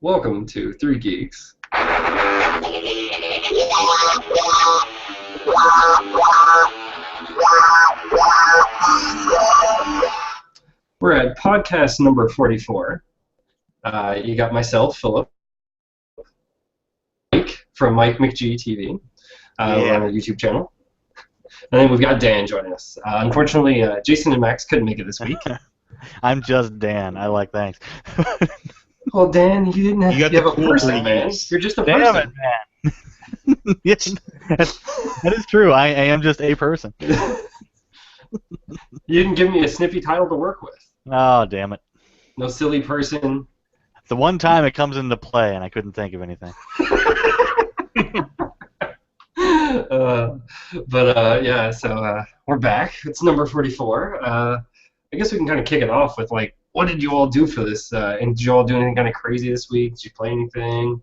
Welcome to Three Geeks. We're at podcast number 44. You got myself, Philip, Mike from Mike McG TV. We're on our YouTube channel. And then we've got Dan joining us. Unfortunately, Jason and Max couldn't make it this week. I'm just Dan. I like thanks. Well, Dan, you have a person, man. You're just a person. Damn it, man. Yes, that is true. I am just a person. You didn't give me a snippy title to work with. Oh, damn it. No silly person. The one time it comes into play, and I couldn't think of anything. Yeah, so we're back. It's number 44. I guess we can kind of kick it off with, like, what did you all do for this? And did you all do anything kind of crazy this week? Did you play anything?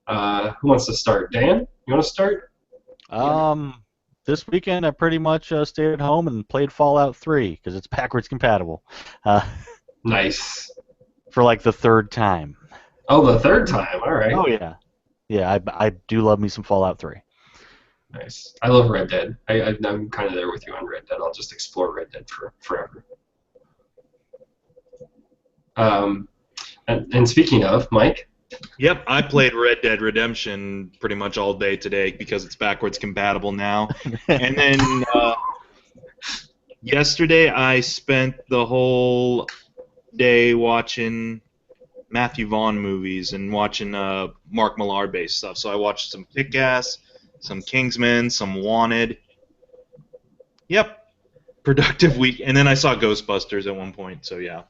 Who wants to start? Dan, you want to start? This weekend I pretty much stayed at home and played Fallout 3 because it's backwards compatible. Nice. For like the third time. Oh, the third time. All right. Oh yeah. Yeah, I do love me some Fallout 3. Nice. I love Red Dead. I'm kind of there with you on Red Dead. I'll just explore Red Dead forever. And speaking of, Mike. Yep, I played Red Dead Redemption pretty much all day today because it's backwards compatible now. And then yesterday I spent the whole day watching Matthew Vaughn movies and watching Mark Millar-based stuff. So I watched some Kick-Ass, some Kingsman, some Wanted. Yep, productive week. And then I saw Ghostbusters at one point, so yeah.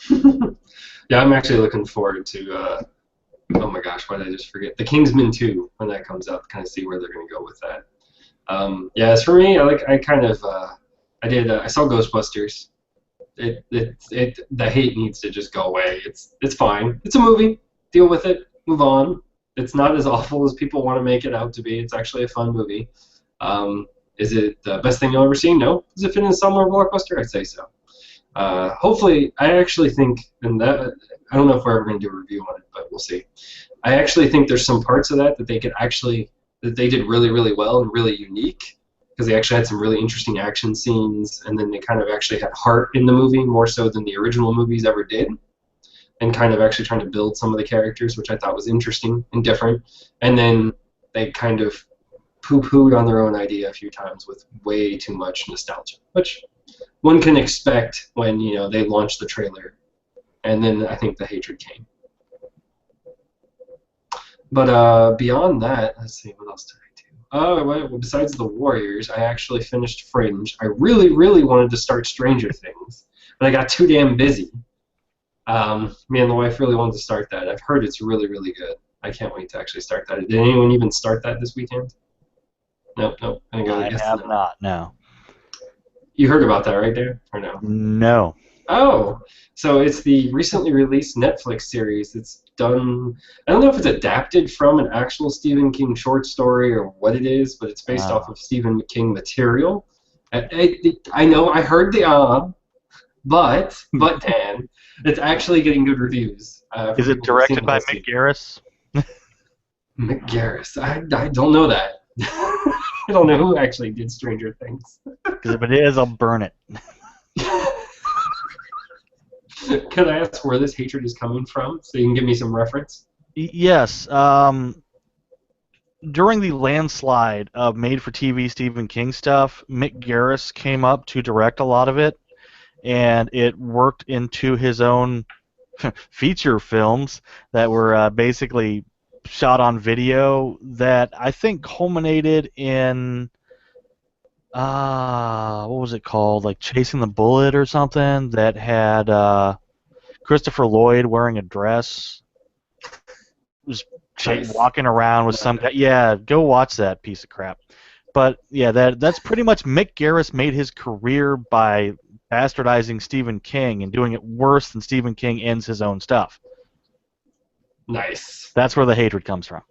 Yeah, I'm actually looking forward to, oh my gosh, why did I just forget? The Kingsman 2, when that comes out, to kind of see where they're going to go with that. Yeah, as for me, I saw Ghostbusters. The hate needs to just go away. It's fine. It's a movie. Deal with it. Move on. It's not as awful as people want to make it out to be. It's actually a fun movie. Is it the best thing you'll ever see? No. Does it fit in a summer blockbuster? I'd say so. Hopefully, I actually think, and that I don't know if we're ever going to do a review on it, but we'll see. I actually think there's some parts of that they did really, really well and really unique, because they actually had some really interesting action scenes, and then they kind of actually had heart in the movie, more so than the original movies ever did, and kind of actually trying to build some of the characters, which I thought was interesting and different. And then they kind of poo-pooed on their own idea a few times with way too much nostalgia, which one can expect when, they launched the trailer, and then I think the hatred came. But beyond that, let's see, what else did I do? Well, besides the Warriors, I actually finished Fringe. I really, really wanted to start Stranger Things, but I got too damn busy. Me and the wife really wanted to start that. I've heard it's really, really good. I can't wait to actually start that. Did anyone even start that this weekend? Nope. I have not, no. You heard about that, right, Dan? Or no? No. Oh, so it's the recently released Netflix series. It's done. I don't know if it's adapted from an actual Stephen King short story or what it is, but it's based off of Stephen King material. I know I heard the but Dan, it's actually getting good reviews. Is it directed by Mick Garris? Mick Garris. I don't know that. I don't know who actually did Stranger Things. Because if it is, I'll burn it. Can I ask where this hatred is coming from, so you can give me some reference? Yes. During the landslide of made-for-TV Stephen King stuff, Mick Garris came up to direct a lot of it, and it worked into his own feature films that were basically shot on video that I think culminated in what was it called, like Chasing the Bullet or something, that had Christopher Lloyd wearing a dress, was walking around with some guy. Yeah, go watch that piece of crap. But yeah, that's pretty much Mick Garris made his career by bastardizing Stephen King and doing it worse than Stephen King ends his own stuff. Nice. That's where the hatred comes from.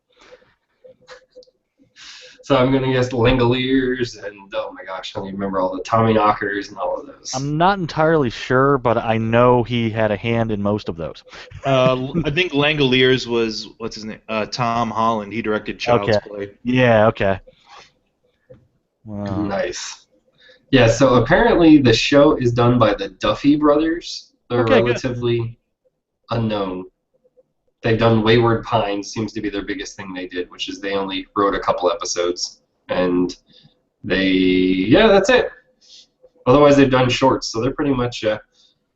So I'm gonna guess Langoliers and oh my gosh, I don't even remember all the Tommy Knockers and all of those. I'm not entirely sure, but I know he had a hand in most of those. I think Langoliers was what's his name? Tom Holland. He directed Child's Okay. Play. Yeah. Okay. Wow. Nice. Yeah. So apparently the show is done by the Duffy brothers. They're Okay, good. relatively unknown. They've done Wayward Pines, seems to be their biggest thing they did, which is they only wrote a couple episodes, and that's it. Otherwise, they've done shorts, so they're pretty much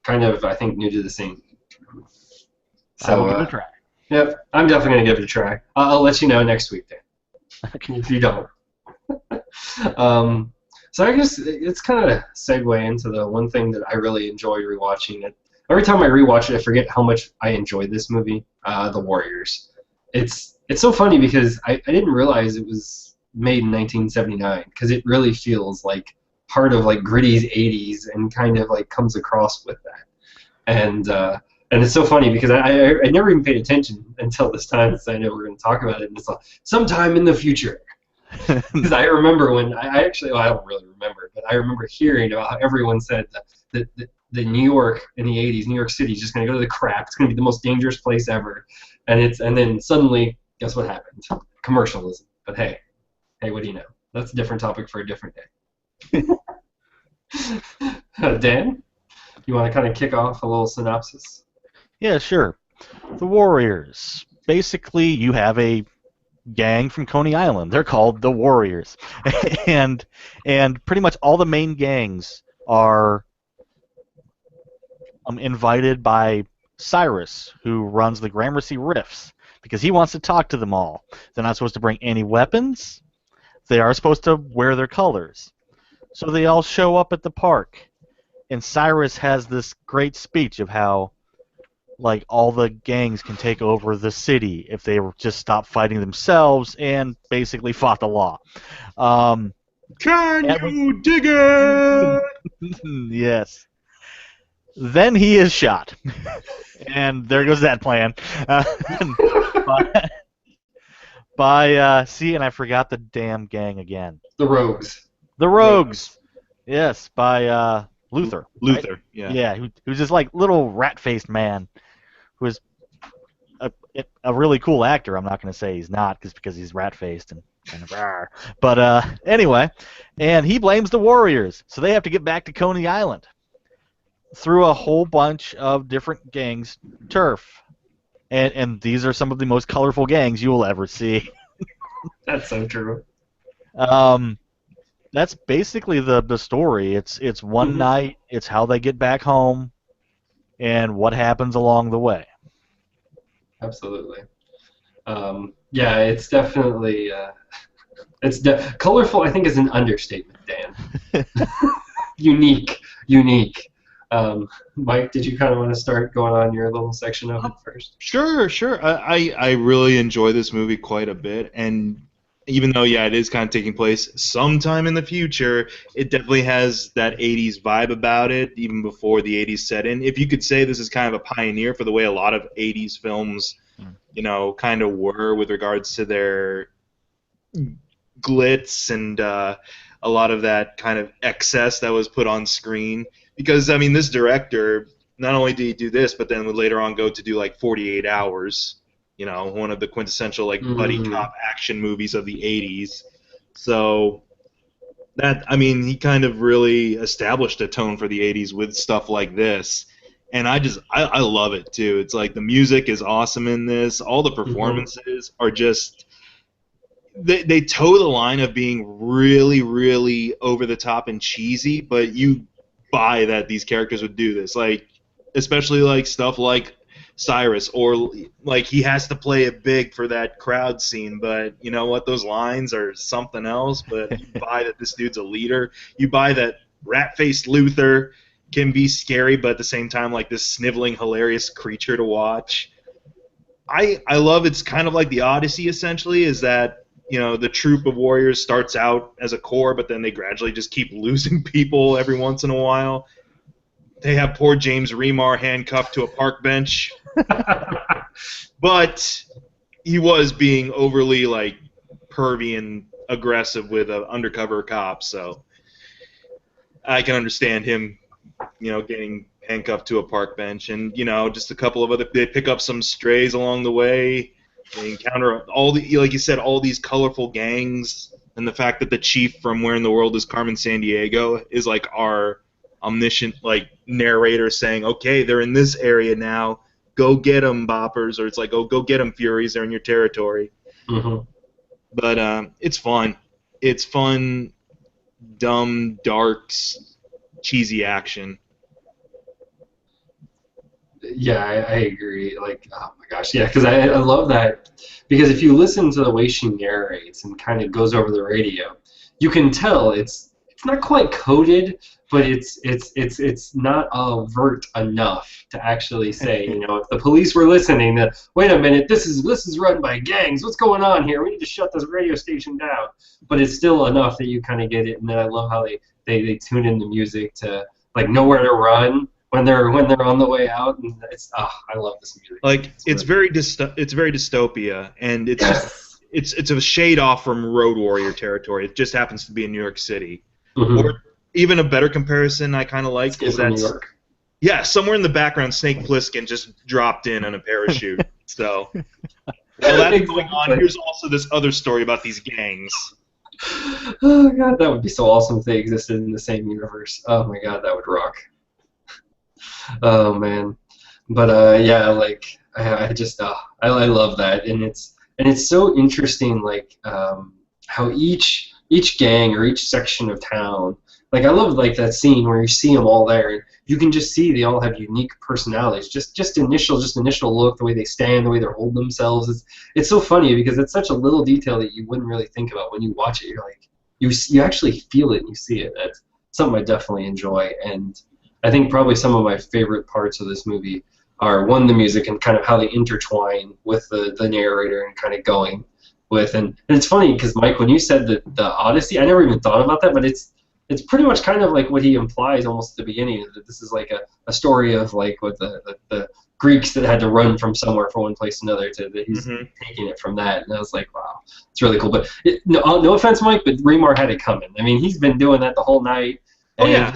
kind of, I think, new to the scene. I will So, give it a try. yep, I'm definitely gonna give it a try. I'll let you know next week, Dan. If you don't. So I guess it's kind of segue into the one thing that I really enjoy rewatching it. Every time I rewatch it, I forget how much I enjoyed this movie, The Warriors. It's so funny because I didn't realize it was made in 1979 because it really feels like part of like gritty's 80s and kind of like comes across with that. And it's so funny because I never even paid attention until this time since I know we're going to talk about it. And it's like sometime in the future. Because I remember when I actually, well, I don't really remember, but I remember hearing about how everyone said that the New York in the 80s, New York City is just going to go to the crap. It's going to be the most dangerous place ever. And then suddenly, guess what happened? Commercialism. But hey, what do you know? That's a different topic for a different day. Dan, you want to kind of kick off a little synopsis? Yeah, sure. The Warriors. Basically, you have a gang from Coney Island. They're called the Warriors, and pretty much all the main gangs are invited by Cyrus, who runs the Gramercy Rifts, because he wants to talk to them all. They're not supposed to bring any weapons. They are supposed to wear their colors. So they all show up at the park, and Cyrus has this great speech of how like all the gangs can take over the city if they just stop fighting themselves and basically fought the law. Can you dig it? Yes. Then he is shot, and there goes that plan. And I forgot the damn gang again. The Rogues. The Rogues. Yes, by Luther. Luther, right? yeah. Yeah, who's this like little rat-faced man who is a really cool actor. I'm not going to say he's not because he's rat-faced and kind of rawr. But anyway, and he blames the Warriors, so they have to get back to Coney Island through a whole bunch of different gangs, turf. And these are some of the most colorful gangs you will ever see. That's so true. That's basically the story. It's one night. It's how they get back home, and what happens along the way. Absolutely. Yeah, it's definitely colorful. I think is an understatement, Dan. Unique. Mike, did you kind of want to start going on your little section of it first? Sure. I really enjoy this movie quite a bit, and even though, yeah, it is kind of taking place sometime in the future, it definitely has that 80s vibe about it, even before the 80s set in. If you could say this is kind of a pioneer for the way a lot of 80s films, kind of were with regards to their glitz and a lot of that kind of excess that was put on screen. Because, I mean, this director, not only did he do this, but then would later on go to do, like, 48 Hours, one of the quintessential, like, buddy cop action movies of the 80s. So, he kind of really established a tone for the 80s with stuff like this. And I love it, too. It's like the music is awesome in this. All the performances are just... They toe the line of being really, really over the top and cheesy, but you buy that these characters would do this, like especially like stuff like Cyrus, or like he has to play it big for that crowd scene, but you know what, those lines are something else. But you buy that this dude's a leader. You buy that rat-faced Luther can be scary, but at the same time like this sniveling, hilarious creature to watch. I love it's kind of like the Odyssey essentially, is that the troop of warriors starts out as a core, but then they gradually just keep losing people every once in a while. They have poor James Remar handcuffed to a park bench. But he was being overly, like, pervy and aggressive with an undercover cop, so I can understand him, getting handcuffed to a park bench, and just a couple of other. They pick up some strays along the way. They encounter like you said, all these colorful gangs, and the fact that the chief from Where in the World is Carmen Sandiego is like our omniscient like narrator saying, "Okay, they're in this area now. Go get them, boppers," or it's like, "Oh, go get them, Furies. They're in your territory." Mm-hmm. But it's fun. It's fun, dumb, dark, cheesy action. Yeah, I agree. Like, oh my gosh, yeah, because I love that. Because if you listen to the way she narrates and kind of goes over the radio, you can tell it's not quite coded, but it's not overt enough to actually say, if the police were listening, that wait a minute, this is run by gangs. What's going on here? We need to shut this radio station down. But it's still enough that you kind of get it. And then I love how they tune in the music to like nowhere to run when they're on the way out, and I love this music. Like it's very dystopia, and it's just it's a shade off from Road Warrior territory. It just happens to be in New York City. Mm-hmm. Or even a better comparison I kind of like is that New York. Yeah, somewhere in the background, Snake Plissken just dropped in on a parachute. So while that's going on, here's also this other story about these gangs. Oh god, that would be so awesome if they existed in the same universe. Oh my god, that would rock. Oh man, but yeah, like I just I love that, and it's so interesting, like how each gang or each section of town, like I love like that scene where you see them all there, and you can just see they all have unique personalities. Just initial look, the way they stand, the way they hold themselves. It's so funny because it's such a little detail that you wouldn't really think about when you watch it. You're like you actually feel it and you see it. That's something I definitely enjoy, and I think probably some of my favorite parts of this movie are, one, the music and kind of how they intertwine with the narrator and kind of going with. And it's funny because, Mike, when you said the Odyssey, I never even thought about that, but it's pretty much kind of like what he implies almost at the beginning, that this is like a story of like what the Greeks that had to run from somewhere from one place to another, to that he's taking it from that. And I was like, wow, it's really cool. But no offense, Mike, but Remar had it coming. I mean, he's been doing that the whole night. Oh, yeah.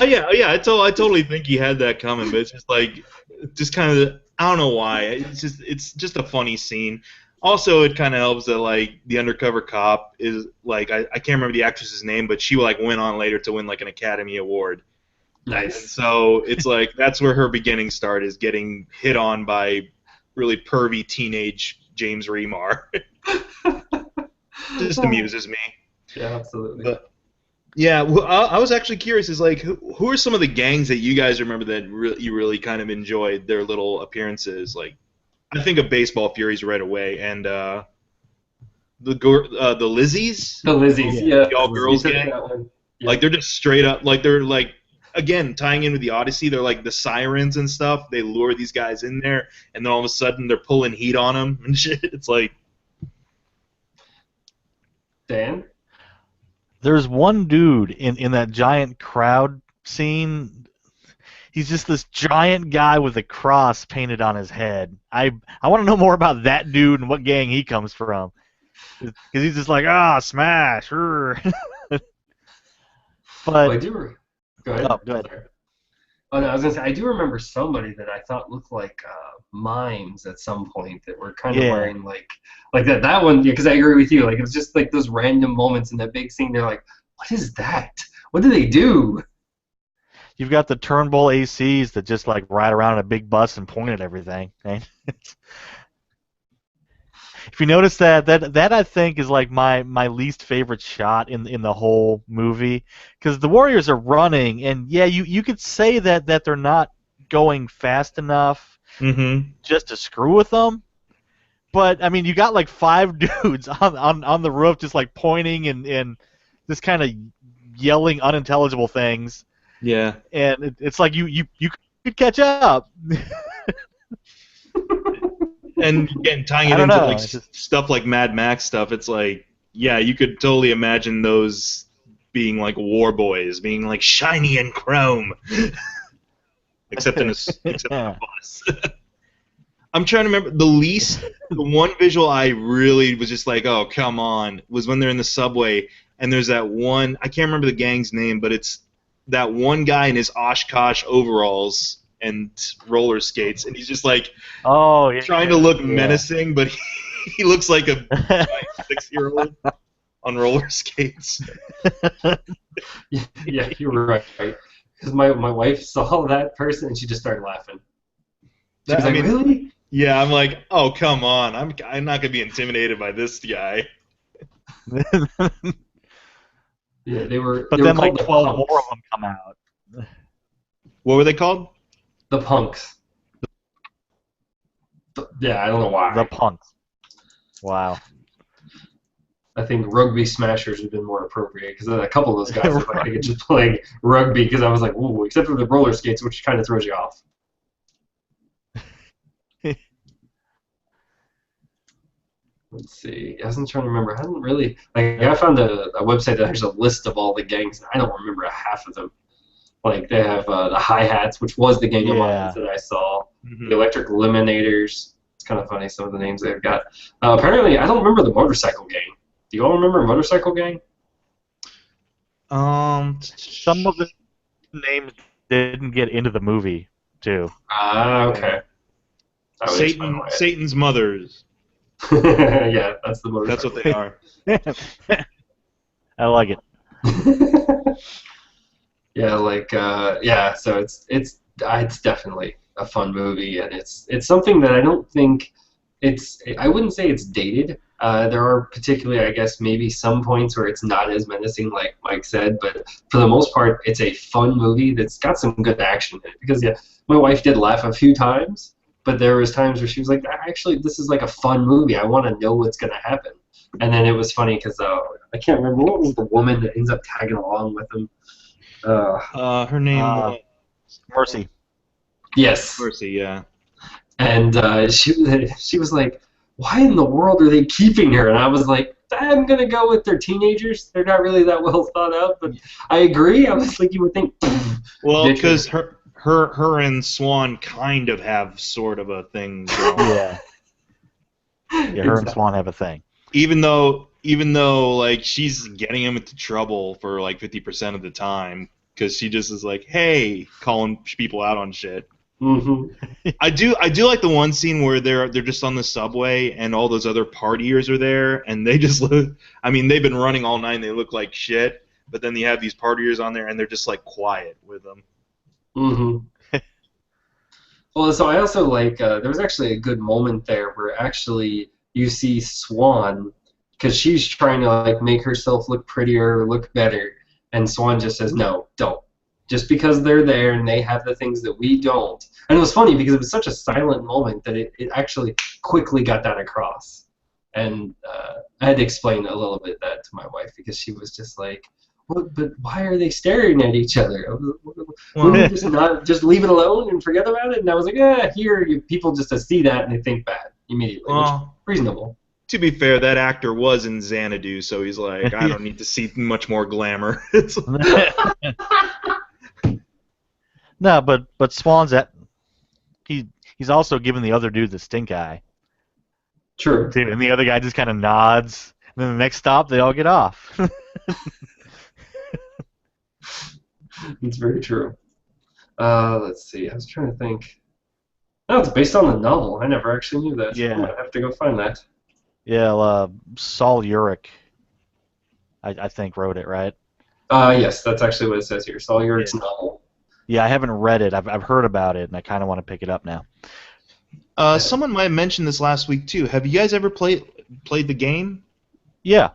Yeah. I totally think he had that coming, but it's just like, kind of, I don't know why. It's just a funny scene. Also, it kind of helps that like the undercover cop is like, I can't remember the actress's name, but she like went on later to win like an Academy Award. Nice. And so it's like that's where her beginning start is, getting hit on by really pervy teenage James Remar. Just amuses me. Yeah, absolutely. But, yeah, well, I was actually curious. Is like, who are some of the gangs that you guys remember that you really kind of enjoyed their little appearances? Like, I think of Baseball Furies right away, and the Lizzies. The Lizzies, yeah. The all-girls gang. Yeah. Like, they're just straight up, like, they're like, again, tying in with the Odyssey, they're like the sirens and stuff. They lure these guys in there, and then all of a sudden they're pulling heat on them and shit. It's like, Dan? There's one dude in that giant crowd scene. He's just this giant guy with a cross painted on his head. I want to know more about that dude and what gang he comes from. Because he's just like, smash. But I do. Go ahead. Oh, go ahead. Oh no, I was gonna say I do remember somebody that I thought looked like mimes at some point that were kind of wearing like that. That one, yeah, because I agree with you. Like it was just like those random moments in that big scene. They're like, what is that? What do they do? You've got the Turnbull ACs that just like ride around in a big bus and point at everything. Right? If you notice that I think is like my least favorite shot in the whole movie, because the Warriors are running, and yeah, you could say that they're not going fast enough just to screw with them, but I mean you got like 5 dudes on the roof just like pointing and just kind of yelling unintelligible things. Yeah, and it's like you could catch up. And again, tying it into like stuff like Mad Max stuff, it's like, yeah, you could totally imagine those being like war boys, being like shiny and chrome, except in a bus. I'm trying to remember the one visual I really was just like, oh come on, was when they're in the subway and there's that one, I can't remember the gang's name, but it's that one guy in his Oshkosh overalls and roller skates, and he's just like trying to look menacing, but he looks like a giant 6-year-old on roller skates. Yeah, you're right. Because my wife saw that person and she just started laughing. She was like, really? Yeah, I'm like, oh come on, I'm not gonna be intimidated by this guy. Yeah, they were. But they then were like called 12 the more punks. of them come out. What were they called? The punks. Yeah, I don't know why. The punks. Wow. I think rugby smashers would have been more appropriate because a couple of those guys look like they could just play rugby. Because I was like, ooh, except for the roller skates, which kind of throws you off. Let's see. I wasn't trying to remember. I hadn't really I found a website that has a list of all the gangs, and I don't remember half of them. Like they have the hi-hats, which was the gang of mines that I saw. Mm-hmm. The electric eliminators. It's kind of funny some of the names they've got. Apparently, I don't remember the motorcycle gang. Do you all remember motorcycle gang? Some of the names didn't get into the movie too. Okay. Satan's mothers. Yeah, that's the motorcycle. That's what they are. I like it. Yeah, so it's definitely a fun movie, and it's something that I don't think I wouldn't say it's dated. There are particularly, I guess, maybe some points where it's not as menacing, like Mike said, but for the most part, it's a fun movie that's got some good action in it. Because yeah, my wife did laugh a few times, but there was times where she was like, actually, this is like a fun movie. I want to know what's going to happen. And then it was funny because I can't remember what was the woman that ends up tagging along with him. Her name Mercy. Yes. Mercy, yeah. And she was like, why in the world are they keeping her? And I was like, I'm going to go with they're teenagers. They're not really that well thought out, but I agree. I was like, you would think. Well, because her and Swan kind of have sort of a thing going. Yeah. Yeah, her and Swan have a thing. Even though like she's getting him into trouble for like 50% of the time because she just is like, hey, calling people out on shit. Mm-hmm. I do like the one scene where they're just on the subway and all those other partiers are there and they just look. I mean, they've been running all night and they look like shit. But then you have these partiers on there and they're just like quiet with them. Mm-hmm. Well, so I also like there was actually a good moment there where actually you see Swan because she's trying to like make herself look prettier, look better, and Swan just says no, don't. Just because they're there and they have the things that we don't. And it was funny because it was such a silent moment that it actually quickly got that across. And I had to explain a little bit that to my wife because she was just like, "What? But why are they staring at each other? Wouldn't you just leave it alone and forget about it?" And I was like, people just see that and they think bad immediately, which is reasonable. To be fair, that actor was in Xanadu, so he's like, I don't need to see much more glamour. No, but Swan's he's also giving the other dude the stink eye. True. And the other guy just kind of nods. And then the next stop, they all get off. It's very true. Let's see. I was trying to think. No, it's based on the novel. I never actually knew that. Yeah. I'm gonna have to go find that. Yeah, Saul Urich, I think, wrote it, right? Yes, that's actually what it says here. Saul Urich's novel. Yeah, I haven't read it. I've heard about it, and I kind of want to pick it up now. Someone might have mentioned this last week too. Have you guys ever played the game? Yeah.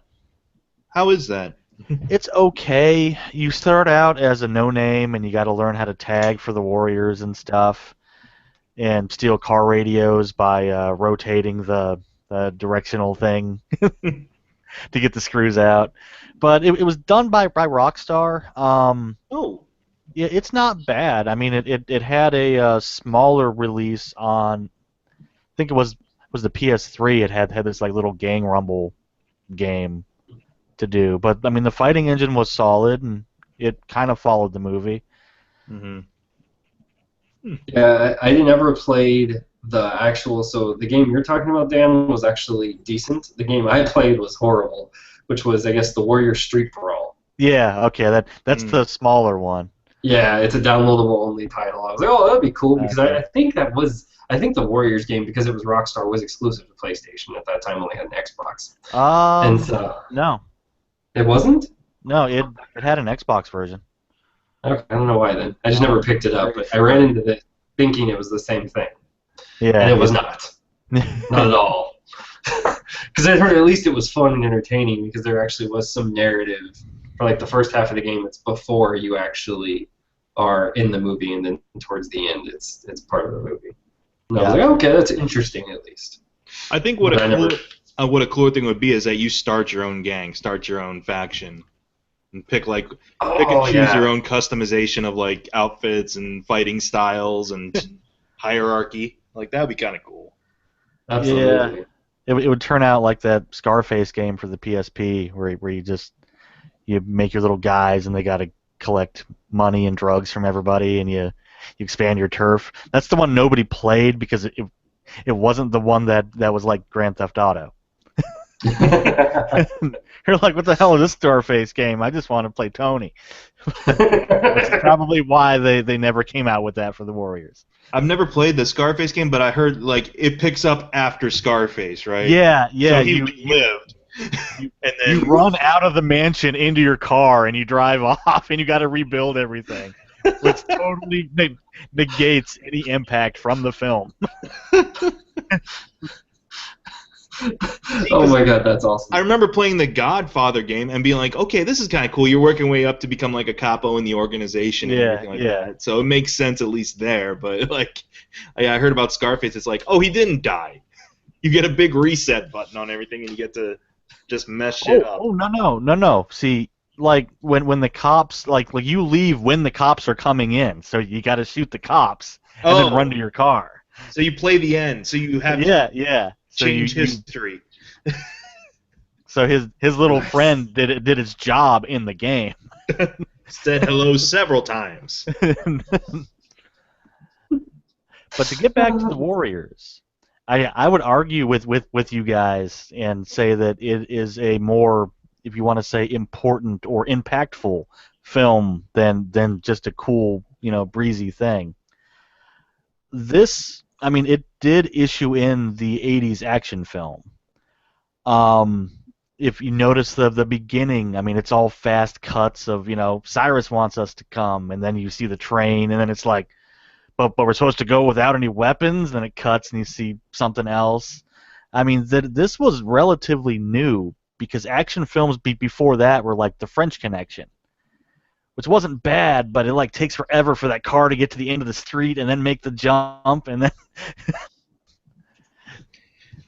How is that? It's okay. You start out as a no-name, and you got to learn how to tag for the warriors and stuff, and steal car radios by rotating the directional thing to get the screws out. But it was done by Rockstar. Oh. Yeah, it's not bad. I mean, it had a smaller release on, I think it was the PS3. It had this like little gang rumble game to do, but I mean the fighting engine was solid and it kind of followed the movie. Mm-hmm. Yeah, I never played the game you're talking about, Dan, was actually decent. The game I played was horrible, which was, I guess, the Warrior Street Brawl. Yeah, okay, that's the smaller one. Yeah, it's a downloadable only title. I was like, oh, that'd be cool because Okay. I think the Warriors game, because it was Rockstar, was exclusive to PlayStation at that time. Only had an Xbox, and so No, it wasn't. it had an Xbox version. Okay, I don't know why then. I just never picked it up, but I ran into it thinking it was the same thing, Yeah, and it was not. Not at all. Because I heard at least it was fun and entertaining because there actually was some narrative for like the first half of the game. It's before you actually are in the movie, and then towards the end, it's part of the movie. And I was like, okay, that's interesting at least. I think what a cooler thing would be is that you start your own gang, start your own faction, and pick and choose your own customization of like outfits and fighting styles and hierarchy. Like that would be kind of cool. Absolutely. Yeah. It would turn out like that Scarface game for the PSP, where you make your little guys and they got to collect money and drugs from everybody, and you expand your turf. That's the one nobody played because it wasn't the one that was like Grand Theft Auto. You're like, what the hell is this Scarface game? I just want to play Tony. That's probably why they never came out with that for the Warriors. I've never played the Scarface game, but I heard like it picks up after Scarface, right? Yeah. So he lived. And then you run out of the mansion into your car and you drive off and you got to rebuild everything, which totally negates any impact from the film. Oh my god, that's awesome. I remember playing the Godfather game and being like, okay, this is kind of cool. You're working way up to become like a capo in the organization and everything like that. So it makes sense at least there. But like, I heard about Scarface. It's like, oh, he didn't die. You get a big reset button on everything and you get to just mess shit up. Oh, no. See, like when the cops, like you leave when the cops are coming in. So you got to shoot the cops and then run to your car. So you play the end. So you have So change history. So his little friend did his job in the game. Said hello several times. But to get back to the Warriors, I would argue with you guys and say that it is a more, if you want to say, important or impactful film than just a cool, breezy thing. This, I mean, it did issue in the 80s action film. If you notice the beginning, I mean, it's all fast cuts of, Cyrus wants us to come, and then you see the train, and then it's like, but we're supposed to go without any weapons, then it cuts and you see something else. I mean, this was relatively new, because action films before that were like The French Connection, which wasn't bad, but it like takes forever for that car to get to the end of the street and then make the jump, and then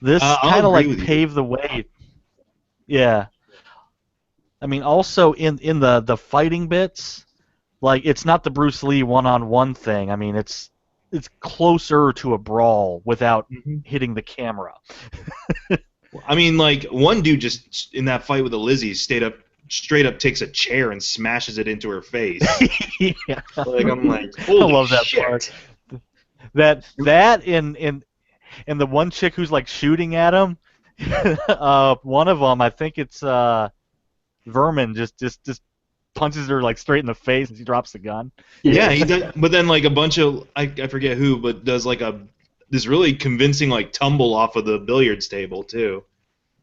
this kind of like paved the way. Yeah. I mean, also in the fighting bits, like it's not the Bruce Lee one-on-one thing. I mean, it's closer to a brawl without hitting the camera. I mean, like one dude just in that fight with the Lizzie straight up takes a chair and smashes it into her face. Yeah. Like I'm like, holy I love that shit. part. That in the one chick who's like shooting at him. One of them, I think it's Vermin, just punches her like straight in the face and she drops the gun. Yeah, he does, but then like a bunch of I forget who, but does like this really convincing like tumble off of the billiards table too,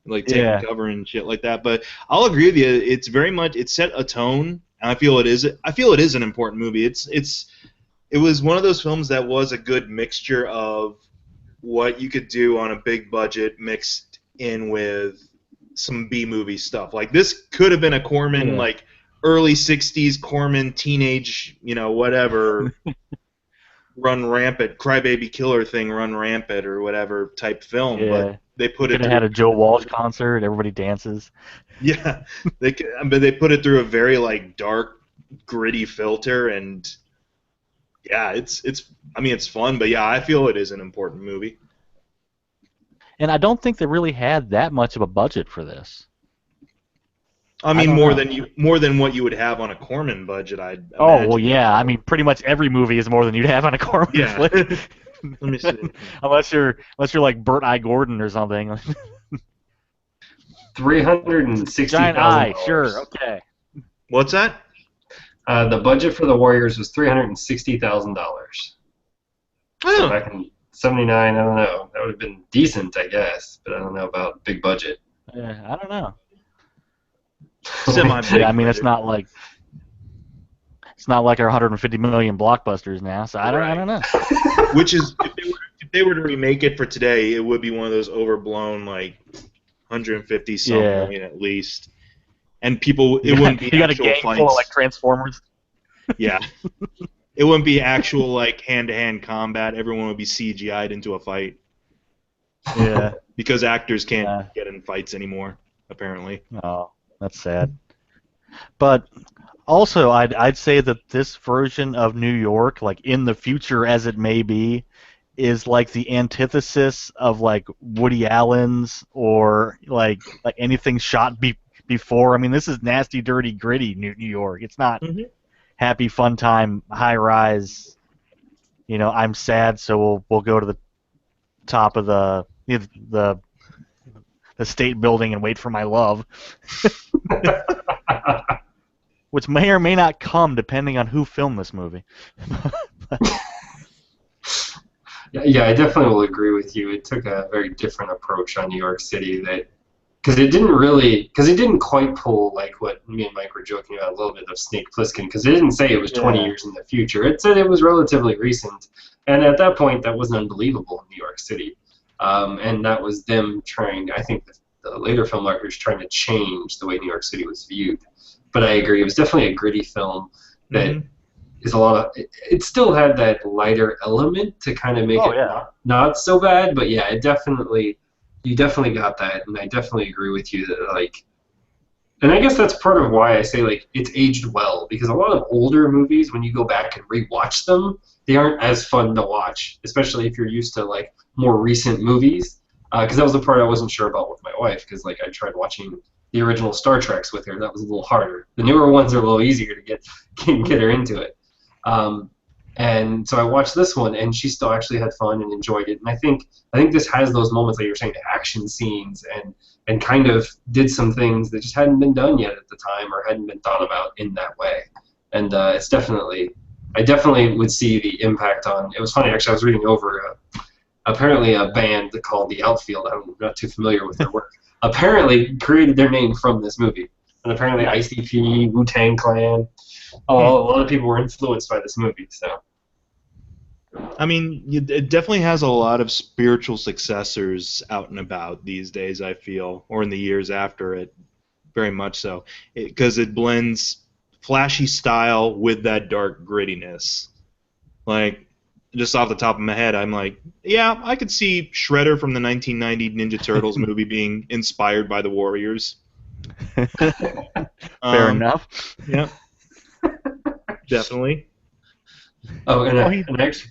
like taking cover and shit like that. But I'll agree with you. It's very much it set a tone, and I feel it is an important movie. It was one of those films that was a good mixture of what you could do on a big budget mixed in with some B-movie stuff. Like this could have been a Corman like early 60s Corman teenage, whatever run rampant crybaby killer thing run rampant or whatever type film, but they put it had a Joe Walsh concert, everybody dances. Yeah. They put it through a very like dark gritty filter, and yeah, it's fun, but yeah, I feel it is an important movie. And I don't think they really had that much of a budget for this. I mean, more than what you would have on a Corman budget, I'd imagine. Oh well, yeah. I mean, pretty much every movie is more than you'd have on a Corman flick. Let me see. unless you're like Burt I. Gordon or something. Giant eye, sure, $360,000. okay. What's that? The budget for the Warriors was $360,000. So Oh, back in '79, I don't know. That would have been decent, I guess, but I don't know about big budget. Yeah, I don't know. semi-big. Yeah, I mean budget. it's not like our 150 million blockbusters now, so I don't know. Which is, if they were to remake it for today, it would be one of those overblown, like 150 some Yeah. million at least, and people, it wouldn't be You got a actual gang fights. full of like Transformers. Yeah, it wouldn't be actual like hand-to-hand combat. Everyone would be CGI'd into a fight Yeah. because actors can't Yeah. get in fights anymore, apparently. Oh, that's sad. But also, I'd say that this version of New York, like in the future as it may be, is like the antithesis of like Woody Allen's or like anything shot before. I mean, this is nasty, dirty, gritty New York. It's not happy, fun time, high rise. You know, I'm sad, so we'll go to the top of the state building and wait for my love. Which may or may not come depending on who filmed this movie. Yeah, I definitely will agree with you. It took a very different approach on New York City because it didn't quite pull like what me and Mike were joking about a little bit of Snake Plissken, because it didn't say it was 20 years in the future. It said it was relatively recent, and at that point that was unbelievable in New York City, and that was them trying. I think the later filmmakers trying to change the way New York City was viewed. But I agree, it was definitely a gritty film that is a lot of. It still had that lighter element to kind of make not so bad, but yeah, you definitely got that, and I definitely agree with you that like, and I guess that's part of why I say like it's aged well, because a lot of older movies, when you go back and rewatch them, they aren't as fun to watch, especially if you're used to like more recent movies. Because that was the part I wasn't sure about with my wife, because like I tried watching the original Star Treks with her. That was a little harder. The newer ones are a little easier to get her into it. And so I watched this one, and she still actually had fun and enjoyed it. And I think this has those moments, like you were saying, the action scenes, and kind of did some things that just hadn't been done yet at the time or hadn't been thought about in that way. And it's definitely, I definitely would see the impact on. It was funny actually. I was reading over apparently a band called The Outfield. I'm not too familiar with their work. Apparently created their name from this movie, and apparently ICP, Wu-Tang Clan. A lot of people were influenced by this movie. So, I mean, it definitely has a lot of spiritual successors out and about these days, I feel, or in the years after it, very much so, because it blends flashy style with that dark grittiness. Like, just off the top of my head, I'm like, yeah, I could see Shredder from the 1990 Ninja Turtles movie being inspired by the Warriors. Fair enough. Yeah. Definitely. oh,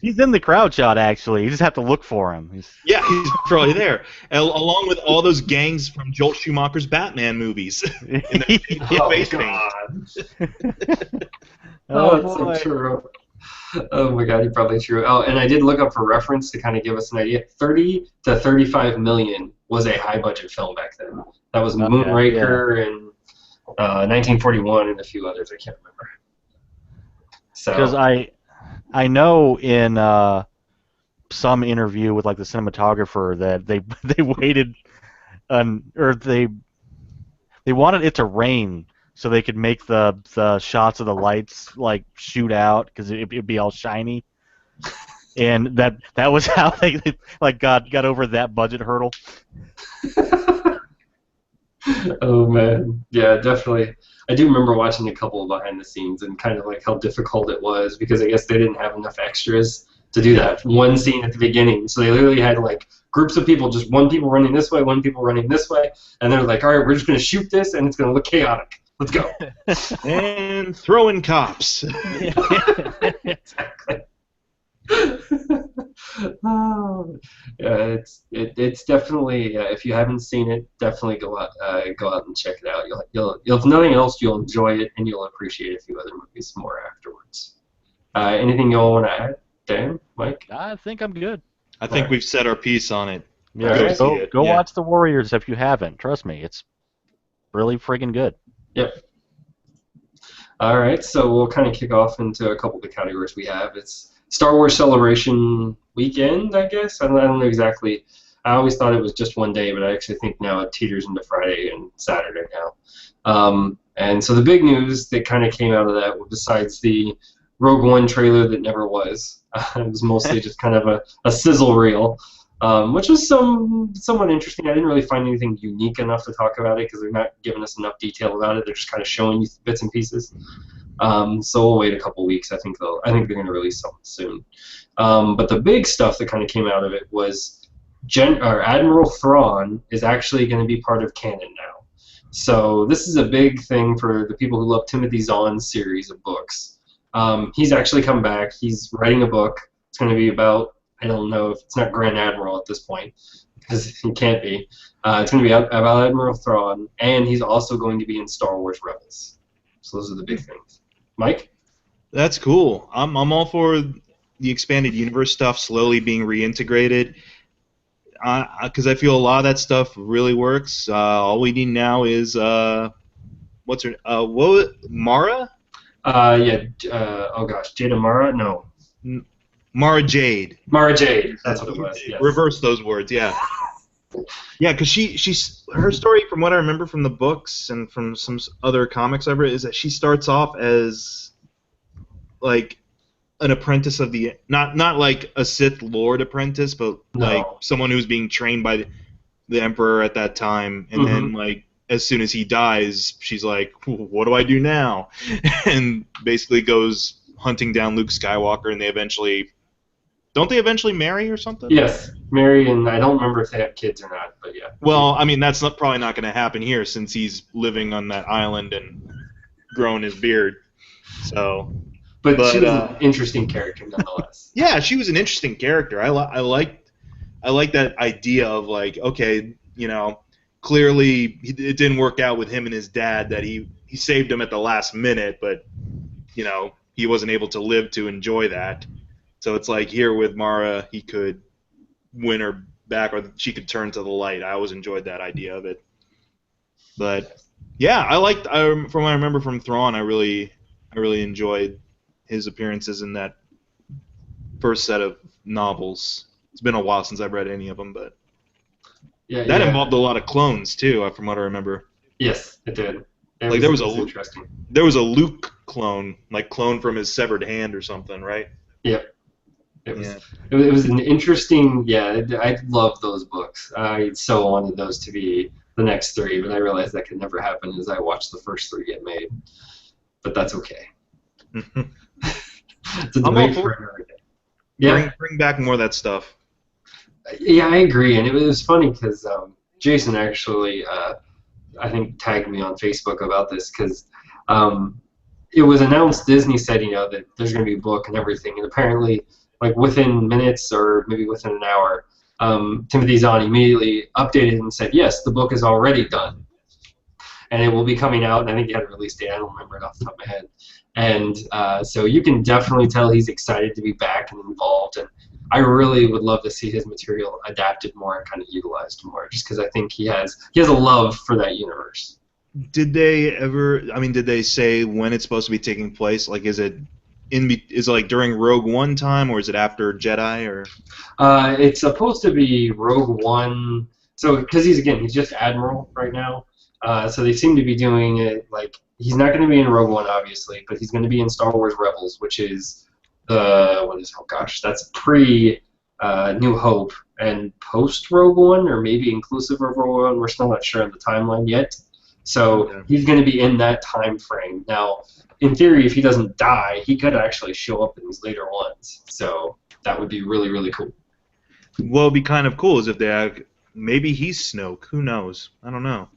He's in the crowd shot, actually. You just have to look for him. Yeah, he's probably there, along with all those gangs from Joel Schumacher's Batman movies. oh God. Oh, that's so true. Oh my God, you're probably true. Oh, and I did look up for reference to kind of give us an idea. 30 to 35 million was a high budget film back then. That was Moonraker and 1941 and a few others. I can't remember. So because I know in some interview with like the cinematographer that they waited or they wanted it to rain so they could make the shots of the lights like shoot out because it'd be all shiny, and that was how they like got over that budget hurdle. Oh man, yeah, definitely. I do remember watching a couple of behind the scenes and kind of like how difficult it was, because I guess they didn't have enough extras to do that one scene at the beginning. So they literally had like groups of people, just one people running this way, one people running this way, and they're like, all right, we're just going to shoot this and it's going to look chaotic. Let's go. And throwing cops. Exactly. Oh, yeah, it's definitely if you haven't seen it, definitely go out and check it out. You'll if nothing else, you'll enjoy it and you'll appreciate a few other movies more afterwards. Anything you all want to add? Dan, Mike? I think I'm good. I think Alright. we've set our piece on it. Yeah, Alright. go Yeah. watch The Warriors if you haven't. Trust me, it's really friggin' good. Yep. All right, so we'll kind of kick off into a couple of the categories we have. It's Star Wars Celebration weekend, I guess. I don't know exactly. I always thought it was just one day, but I actually think now it teeters into Friday and Saturday now. And so the big news that kind of came out of that, besides the Rogue One trailer that never was, it was mostly just kind of a sizzle reel, which was somewhat interesting. I didn't really find anything unique enough to talk about it because they're not giving us enough detail about it. They're just kind of showing you bits and pieces. So we'll wait a couple weeks. I think they're going to release something soon. But the big stuff that kind of came out of it was Admiral Thrawn is actually going to be part of canon now. So this is a big thing for the people who love Timothy Zahn's series of books. He's actually come back. He's writing a book. It's going to be about, I don't know if it's not Grand Admiral at this point, because he can't be. It's going to be about Admiral Thrawn, and he's also going to be in Star Wars Rebels. So those are the big things. Mike? That's cool. I'm all for the expanded universe stuff slowly being reintegrated. Because I feel a lot of that stuff really works. All we need now is what's her? Mara? Oh gosh, Jada Mara? No. Mara Jade. Mara Jade. That's what it was. Yes. Reverse those words. Yeah. Yeah, because she's her story, from what I remember from the books and from some other comics I've read, is that she starts off as like an apprentice of the not like a Sith Lord apprentice, but like someone who's being trained by the Emperor at that time, and then like as soon as he dies, she's like, "What do I do now?" and basically goes hunting down Luke Skywalker, and they eventually marry or something? Yes, marry, and I don't remember if they have kids or not, but yeah. Well, I mean that's probably not going to happen here since he's living on that island and growing his beard. So. But she was an interesting character nonetheless. Yeah, she was an interesting character. I like that idea of like, okay, clearly it didn't work out with him and his dad, that he saved him at the last minute, but he wasn't able to live to enjoy that. So it's like here with Mara, he could win her back, or she could turn to the light. I always enjoyed that idea of it. But yeah, from what I remember from Thrawn, I really enjoyed his appearances in that first set of novels. It's been a while since I've read any of them, but that involved a lot of clones too, from what I remember. Yes, it did. There was interesting. There was a Luke clone, like clone from his severed hand or something, right? Yep. It was an interesting. Yeah, I love those books. I so wanted those to be the next three, but I realized that could never happen as I watched the first three get made. But that's okay. It's a debate for another day. Yeah. Bring back more of that stuff. Yeah, I agree, and it was funny because Jason actually, I think, tagged me on Facebook about this because it was announced. Disney said, that there's going to be a book and everything, and apparently, like within minutes or maybe within an hour, Timothy Zahn immediately updated and said, yes, the book is already done, and it will be coming out. And I think he had a release date. I don't remember it off the top of my head. And so you can definitely tell he's excited to be back and involved. And I really would love to see his material adapted more and kind of utilized more, just because I think he has a love for that universe. Did they say when it's supposed to be taking place? Like, is it like during Rogue One time, or is it after Jedi, or? It's supposed to be Rogue One. So because he's just Admiral right now. So they seem to be doing it like he's not going to be in Rogue One, obviously, but he's going to be in Star Wars Rebels, which is that's pre New Hope and post Rogue One, or maybe inclusive of Rogue One. We're still not sure on the timeline yet. So he's going to be in that time frame. Now, in theory, if he doesn't die, he could actually show up in these later ones. So that would be really, really cool. What would be kind of cool is if maybe he's Snoke. Who knows? I don't know.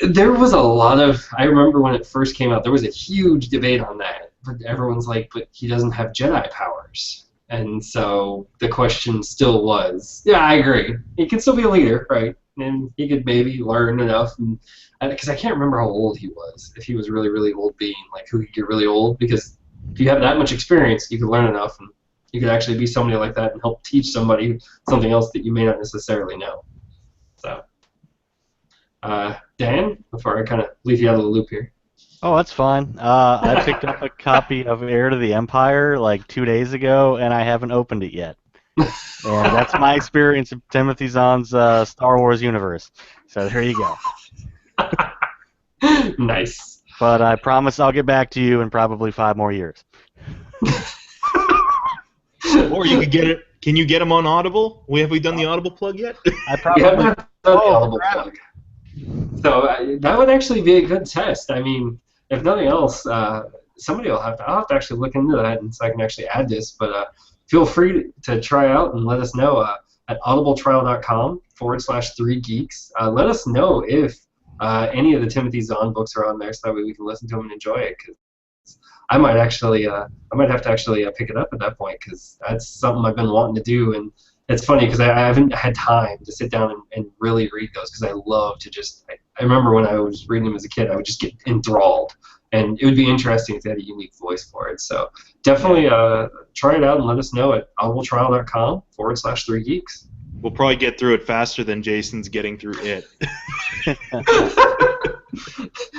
There was a lot of. I remember when it first came out, there was a huge debate on that. But everyone's like, but he doesn't have Jedi powers. And so the question still was, yeah, I agree. He could still be a leader, right? And he could maybe learn enough. Because I can't remember how old he was. If he was really, really old being, like, who could get really old. Because if you have that much experience, you can learn enough, and you could actually be somebody like that and help teach somebody something else that you may not necessarily know. So, Dan, before I kind of leave you out of the loop here. Oh, that's fine. I picked up a copy of Heir to the Empire like 2 days ago, and I haven't opened it yet. And that's my experience of Timothy Zahn's Star Wars universe. So there you go. Nice. But I promise I'll get back to you in probably 5 more years. Or you could get it. Can you get them on Audible? Have we done the Audible plug yet? I probably. We have not done the Audible crap. plug. So that would actually be a good test. I mean, if nothing else, somebody will have to. I'll have to actually look into that, and so I can actually add this. But feel free to try out and let us know at audibletrial.com/3geeks. Let us know if any of the Timothy Zahn books are on there, so that way we can listen to them and enjoy it. Cause I might have to actually pick it up at that point, because that's something I've been wanting to do. And it's funny because I haven't had time to sit down and really read those, because I love to just. I remember when I was reading them as a kid, I would just get enthralled, and it would be interesting if they had a unique voice for it. So definitely try it out and let us know at audibletrial.com/3geeks. We'll probably get through it faster than Jason's getting through it.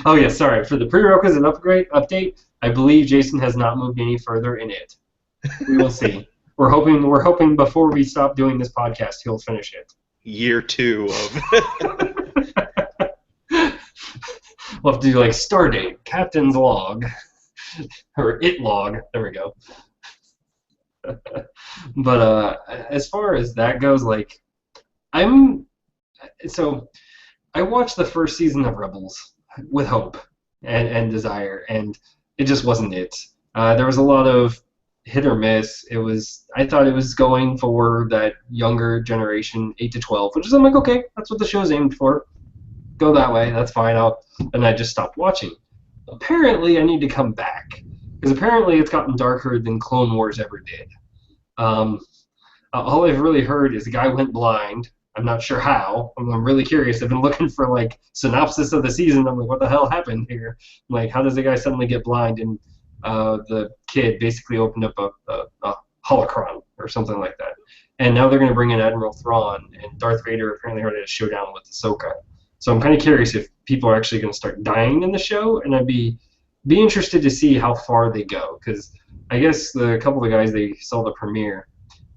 Oh yeah, sorry. For the prerequisite update, I believe Jason has not moved any further in it. We will see. We're hoping before we stop doing this podcast, he'll finish it. Year 2 of. We'll have to do like stardate, captain's log, or it log. There we go. But as far as that goes, like I watched the first season of Rebels with hope and desire, and it just wasn't it. There was a lot of hit or miss. I thought it was going for that younger generation, 8 to 12, which is, I'm like, okay, that's what the show's aimed for. Go that way, that's fine. And I just stopped watching. Apparently, I need to come back, because apparently it's gotten darker than Clone Wars ever did. All I've really heard is the guy went blind. I'm not sure how. I'm really curious. I've been looking for like synopsis of the season. I'm like, what the hell happened here? Like, how does the guy suddenly get blind? And the kid basically opened up a holocron or something like that. And now they're going to bring in Admiral Thrawn, and Darth Vader apparently already had a showdown with Ahsoka. So I'm kind of curious if people are actually going to start dying in the show, and I'd be interested to see how far they go, because I guess a couple of the guys, they saw the premiere,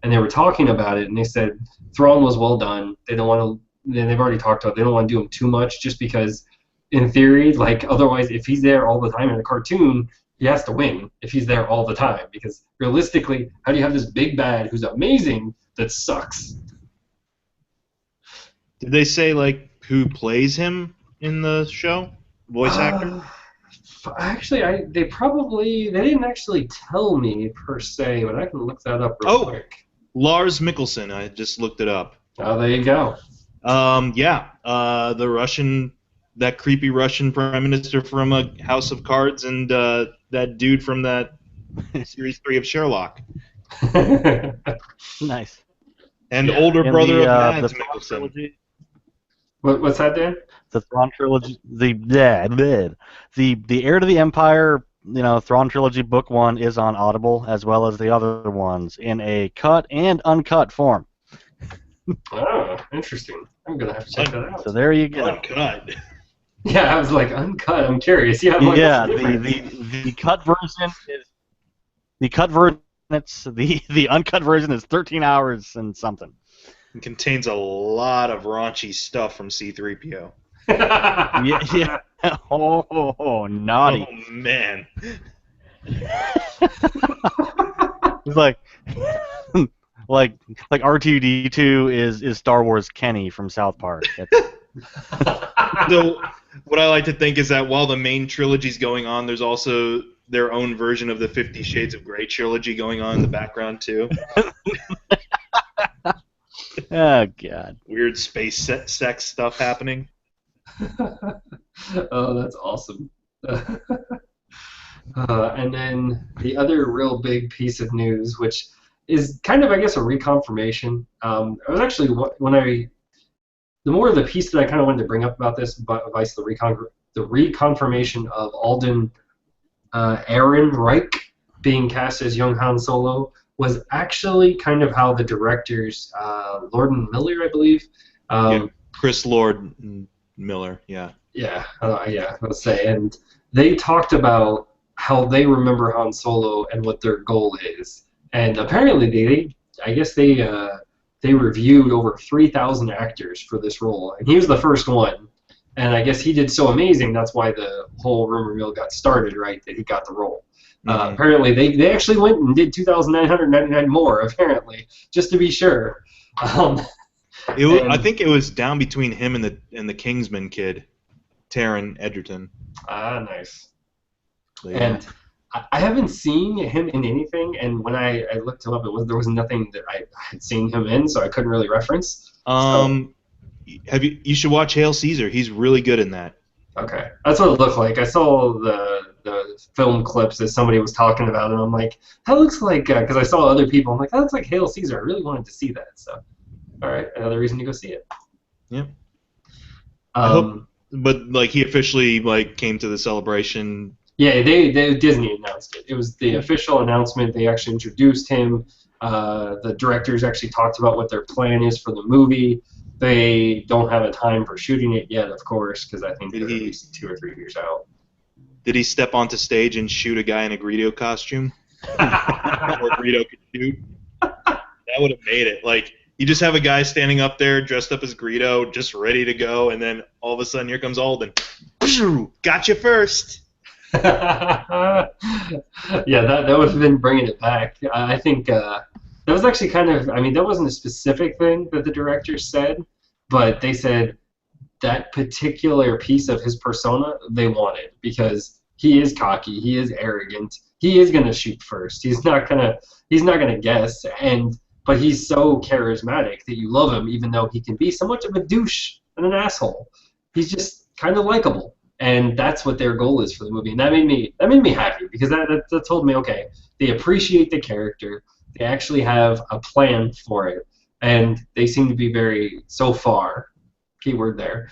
and they were talking about it, and they said Thrawn was well done. They don't want to. They've already talked about. They don't want to do him too much, just because, in theory, like otherwise, if he's there all the time in a cartoon, he has to win if he's there all the time. Because realistically, how do you have this big bad who's amazing that sucks? Did they say like who plays him in the show? Voice actor? Actually, they didn't actually tell me per se, but I can look that up real quick. Lars Mikkelsen. I just looked it up. Oh, there you go. The Russian, that creepy Russian prime minister from House of Cards, and that dude from that series 3 of Sherlock. Nice. And older brother of Mads Mikkelsen. What's that, Dan? The Thrawn trilogy, the Heir to the Empire, Thrawn trilogy book 1 is on Audible, as well as the other ones in a cut and uncut form. Oh, interesting. I'm gonna have to check that out. So there you go. Uncut. Yeah, I was like, uncut. I'm curious. Yeah, I'm like, the cut version is the uncut version is 13 hours and something. It contains a lot of raunchy stuff from C-3PO. Yeah. Oh, naughty. Oh man. It's like R2-D2 is Star Wars Kenny from South Park. So what I like to think is that while the main trilogy's going on, there's also their own version of the 50 Shades of Grey trilogy going on in the background too. Oh God. Weird space sex stuff happening. Oh, that's awesome. And then the other real big piece of news, which is kind of, I guess, a reconfirmation. I was actually, the more of the piece that I kind of wanted to bring up about this, Vice, the reconfirmation of Alden Ehrenreich being cast as young Han Solo was actually kind of how the directors, Lord and Miller, I believe. Yeah, Chris Lord Miller. Yeah. Yeah, let's say, and they talked about how they remember Han Solo and what their goal is, and apparently I guess they reviewed over 3,000 actors for this role, and he was the first one, and I guess he did so amazing that's why the whole rumor mill got started, right? That he got the role. Apparently, they actually went and did 2,999 more, apparently, just to be sure. I think it was down between him and the Kingsman kid, Taron Egerton. Nice. Yeah. And I haven't seen him in anything, and when I looked him up, there was nothing that I had seen him in, so I couldn't really reference. You should watch Hail Caesar. He's really good in that. Okay, that's what it looked like. I saw the film clips that somebody was talking about, and I'm like, that looks like, because I saw other people, I'm like, that looks like Hail Caesar. I really wanted to see that, so, all right, another reason to go see it. Yeah. I hope, but like he officially came to the celebration. Yeah, they Disney announced it. It was the official announcement. They actually introduced him. The directors actually talked about what their plan is for the movie. They don't have a time for shooting it yet, of course, because I think they're at least 2 or 3 years out. Did he step onto stage and shoot a guy in a Greedo costume? Before Greedo could shoot? That would have made it. Like, you just have a guy standing up there dressed up as Greedo, just ready to go, and then all of a sudden here comes Alden. Got you first. Yeah, that would have been bringing it back. I think that was actually kind of, I mean, that wasn't a specific thing that the directors said, but they said that particular piece of his persona they wanted because he is cocky, he is arrogant, he is gonna shoot first. He's not gonna guess, but he's so charismatic that you love him, even though he can be somewhat of a douche and an asshole. He's just kind of likable. And that's what their goal is for the movie, and that made me happy because that told me, okay, they appreciate the character, they actually have a plan for it, and they seem to be very, so far, keyword there,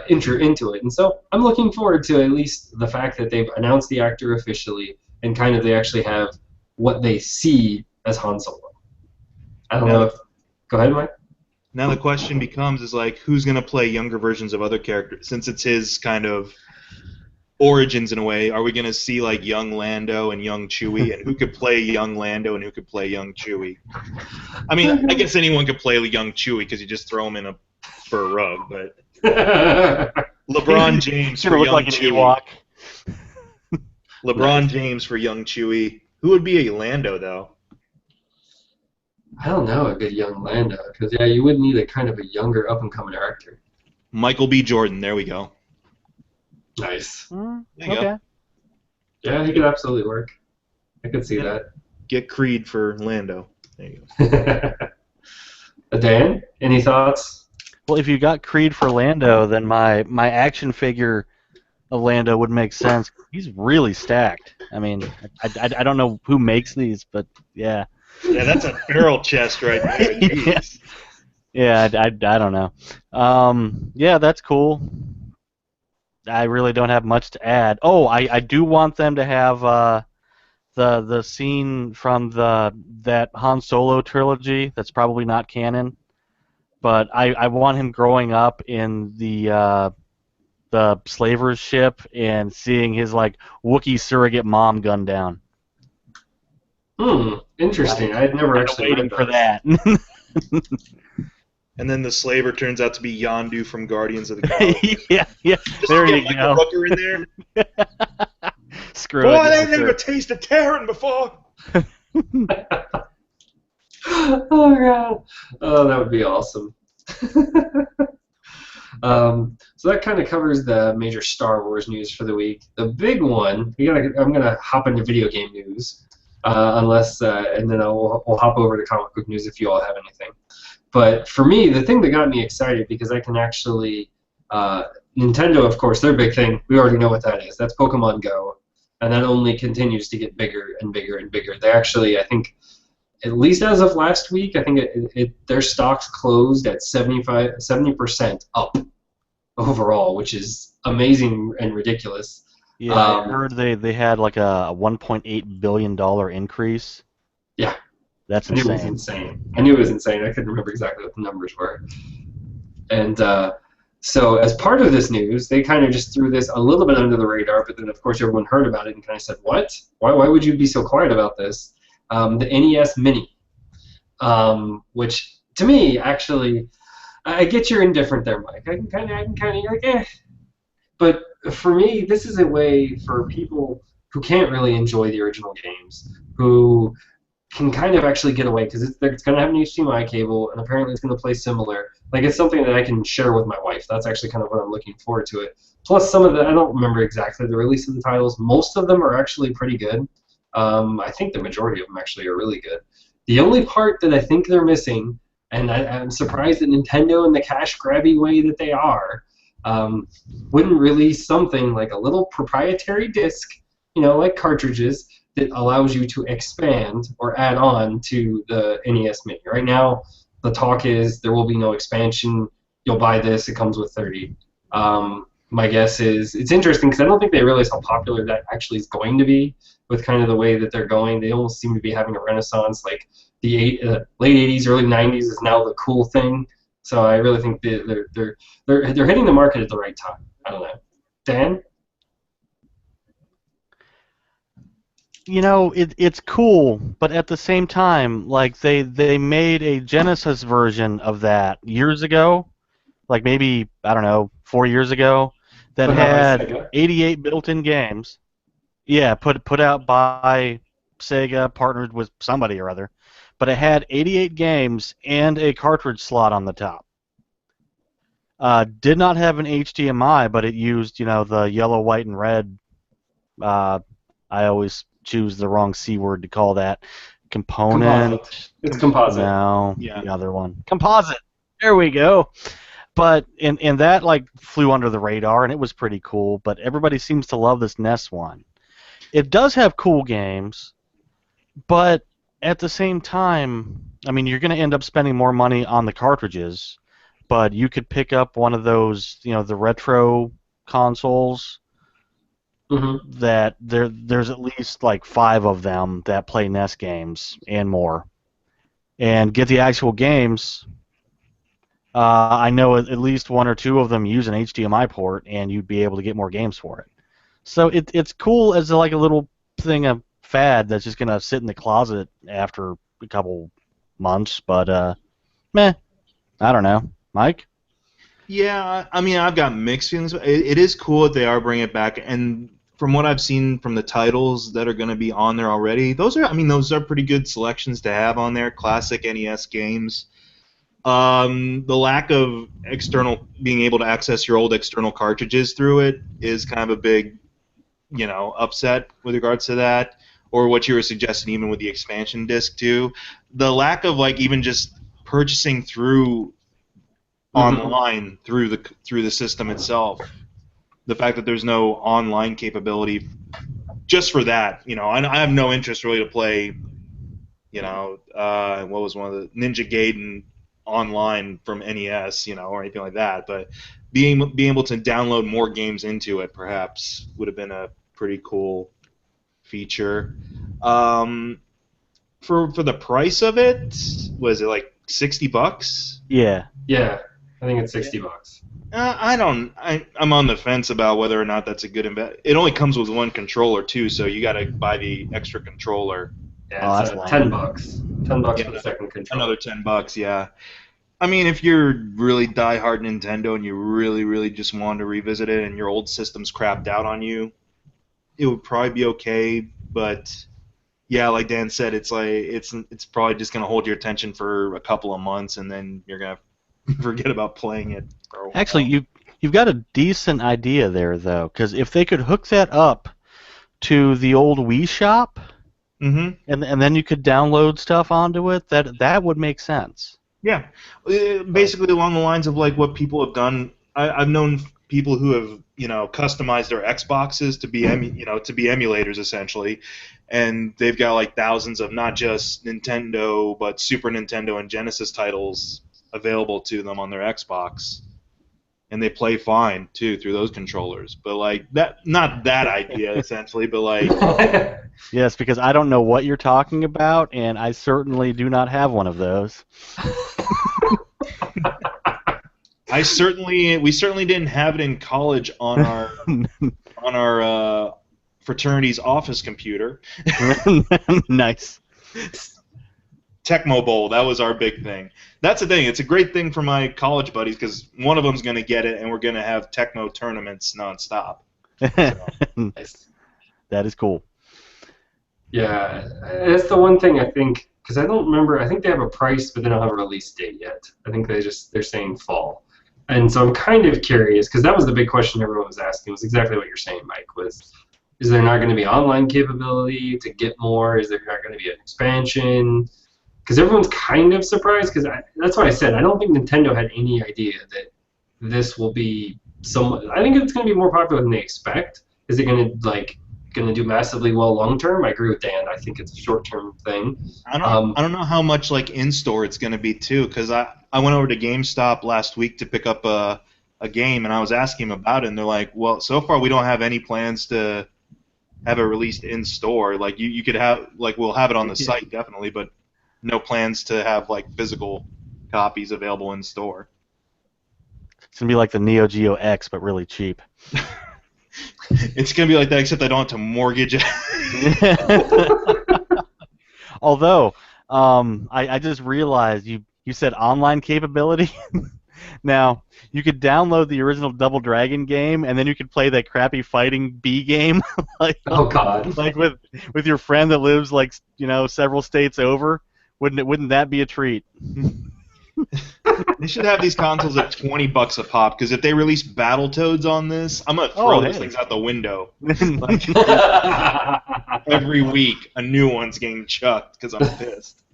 into it. And so I'm looking forward to at least the fact that they've announced the actor officially, and kind of they actually have what they see as Han Solo. I don't know if. Go ahead, Mike. Now the question becomes who's going to play younger versions of other characters? Since it's his kind of origins in a way, are we going to see young Lando and young Chewie? And who could play young Lando and who could play young Chewie? I mean, I guess anyone could play young Chewie because you just throw him in for a rug, but LeBron James for young Chewie. LeBron James for young Chewie. Who would be a Lando, though? I don't know, a good young Lando, because you would need a kind of a younger, up-and-coming actor. Michael B. Jordan, there we go. Nice. There you go. Yeah, he could absolutely work. I could see that. Get Creed for Lando. There you go. Dan, any thoughts? Well, if you got Creed for Lando, then my action figure of Lando would make sense. He's really stacked. I mean, I don't know who makes these, but yeah. Yeah, that's a barrel chest right there. Yeah, I don't know. Yeah, that's cool. I really don't have much to add. Oh, I do want them to have the scene from that Han Solo trilogy that's probably not canon, but I want him growing up in the slaver's ship and seeing his Wookiee surrogate mom gunned down. Interesting. I had never actually waiting for that. And then the slaver turns out to be Yondu from Guardians of the Galaxy. Yeah. Just there get you go. A Rooker in there. Screw Boy, it. they never tasted Terran before. Oh god. Oh, that would be awesome. So that kind of covers the major Star Wars news for the week. The big one, I'm gonna hop into video game news, and then we'll hop over to comic book news if you all have anything. But for me, the thing that got me excited because I can actually, Nintendo, of course, their big thing, we already know what that is. That's Pokemon Go, and that only continues to get bigger and bigger and bigger. They actually, I think, at least as of last week, I think their stocks closed at 70% up overall, which is amazing and ridiculous. Yeah, I heard they had like a $1.8 billion increase. Yeah, That's I knew it was insane. insane. I knew it was insane. I couldn't remember exactly what the numbers were. And so, as part of this news, they kind of just threw this a little bit under the radar, but then, of course, everyone heard about it and kind of said, what? Why would you be so quiet about this? The NES Mini, which, to me, actually, I get you're indifferent there, Mike. I can kind of, like, eh. But for me, this is a way for people who can't really enjoy the original games, who can kind of actually get away because it's going to have an HDMI cable and apparently it's going to play similar. Like it's something that I can share with my wife. That's actually kind of what I'm looking forward to it. Plus, some of the I don't remember exactly the release of the titles. Most of them are actually pretty good. I think the majority of them actually are really good. The only part that I think they're missing, and I'm surprised that Nintendo, in the cash grabby way that they are, um, wouldn't release something like a little proprietary disc, like cartridges that allows you to expand or add on to the NES Mini. Right now, the talk is there will be no expansion. You'll buy this; it comes with 30. My guess is it's interesting because I don't think they realize how popular that actually is going to be with kind of the way that they're going. They almost seem to be having a renaissance. Like the late 80s, early 90s is now the cool thing. So I really think they're hitting the market at the right time. I don't know. Dan? It's cool, but at the same time, like they made a Genesis version of that years ago, like maybe, I don't know, 4 years ago, that Put out by had Sega. 88 built-in games. Yeah, put out by Sega, partnered with somebody or other, but it had 88 games and a cartridge slot on the top. Did not have an HDMI, but it used, the yellow, white, and red. Uh, I always choose the wrong C word to call that component. Composite. It's composite. No, Yeah. the other one. Composite. There we go. But in that like flew under the radar and it was pretty cool. But everybody seems to love this NES one. It does have cool games, but at the same time, I mean, you're going to end up spending more money on the cartridges. But you could pick up one of those, the retro consoles Mm-hmm. that there's at least like 5 of them that play NES games and more, and get the actual games. I know at least 1 or 2 of them use an HDMI port, and you'd be able to get more games for it. So it's cool as like a little thing of fad that's just gonna sit in the closet after a couple months. But meh, I don't know, Mike. Yeah, I mean, I've got mixed feelings. It is cool that they are bringing it back, and from what I've seen from the titles that are going to be on there already, those are pretty good selections to have on there. Classic NES games. The lack of being able to access your old external cartridges through it is kind of a big, upset with regards to that, or what you were suggesting, even with the expansion disc too. The lack of like even just purchasing through online through the system itself. The fact that there's no online capability just for that, I have no interest really to play, what was one of the Ninja Gaiden online from NES, or anything like that. But being able to download more games into it perhaps would have been a pretty cool feature. For the price of it, was it like $60? Yeah. Yeah, I think it's $60. I'm on the fence about whether or not that's a good investment. It only comes with one controller too, so you got to buy the extra controller. Yeah, Oh, it's that's lame. $10. $10 Yeah, for the second controller. another $10, yeah. I mean, if you're really diehard Nintendo and you really, really just want to revisit it, and your old system's crapped out on you, it would probably be okay. But yeah, like Dan said, it's like it's probably just gonna hold your attention for a couple of months, and then you're gonna forget about playing it. For a while. Actually, you've got a decent idea there, though, because if they could hook that up to the old Wii shop, Mm-hmm. and then you could download stuff onto it, that would make sense. Yeah, basically along the lines of like what people have done. I've known people who have customized their Xboxes to be to be emulators essentially, and they've got like thousands of not just Nintendo but Super Nintendo and Genesis titles available to them on their Xbox. and they play fine too through those controllers. But like that, not that idea essentially, but like Yes, because I don't know what you're talking about, and I certainly do not have one of those. we certainly didn't have it in college on our fraternity's office computer. Nice. Tecmo Bowl, that was our big thing. That's the thing. It's a great thing for my college buddies because one of them's going to get it, and we're going to have Tecmo tournaments nonstop. Nice. That is cool. Yeah, that's the one thing I think, because I don't remember. I think they have a price, but they don't have a release date yet. I think they're saying fall, and so I'm kind of curious because that was the big question everyone was asking. Was exactly what you're saying, Mike. Is there not going to be online capability to get more? Is there not going to be an expansion? Because everyone's kind of surprised. Because that's what I said. I don't think Nintendo had any idea that this will be somewhat. I think it's going to be more popular than they expect. Is it going to do massively well long term? I agree with Dan. I think it's a short term thing. I don't know how much like in store it's going to be too, because I went over to GameStop last week to pick up a game, and I was asking them about it, and they're like, well, so far we don't have any plans to have it released in store. Like you could have, like, we'll have it on the site definitely, but no plans to have like physical copies available in store. It's gonna be like the Neo Geo X, but really cheap. It's gonna be like that, except I don't have to mortgage it. Although, I just realized you said online capability. Now, you could download the original Double Dragon game, and then you could play that crappy fighting bee game, Oh God! like with your friend that lives several states over. Wouldn't that be a treat? They should have these consoles at $20 a pop, because if they release Battletoads on this, I'm gonna throw these things out the window. Like, every week, a new one's getting chucked because I'm pissed.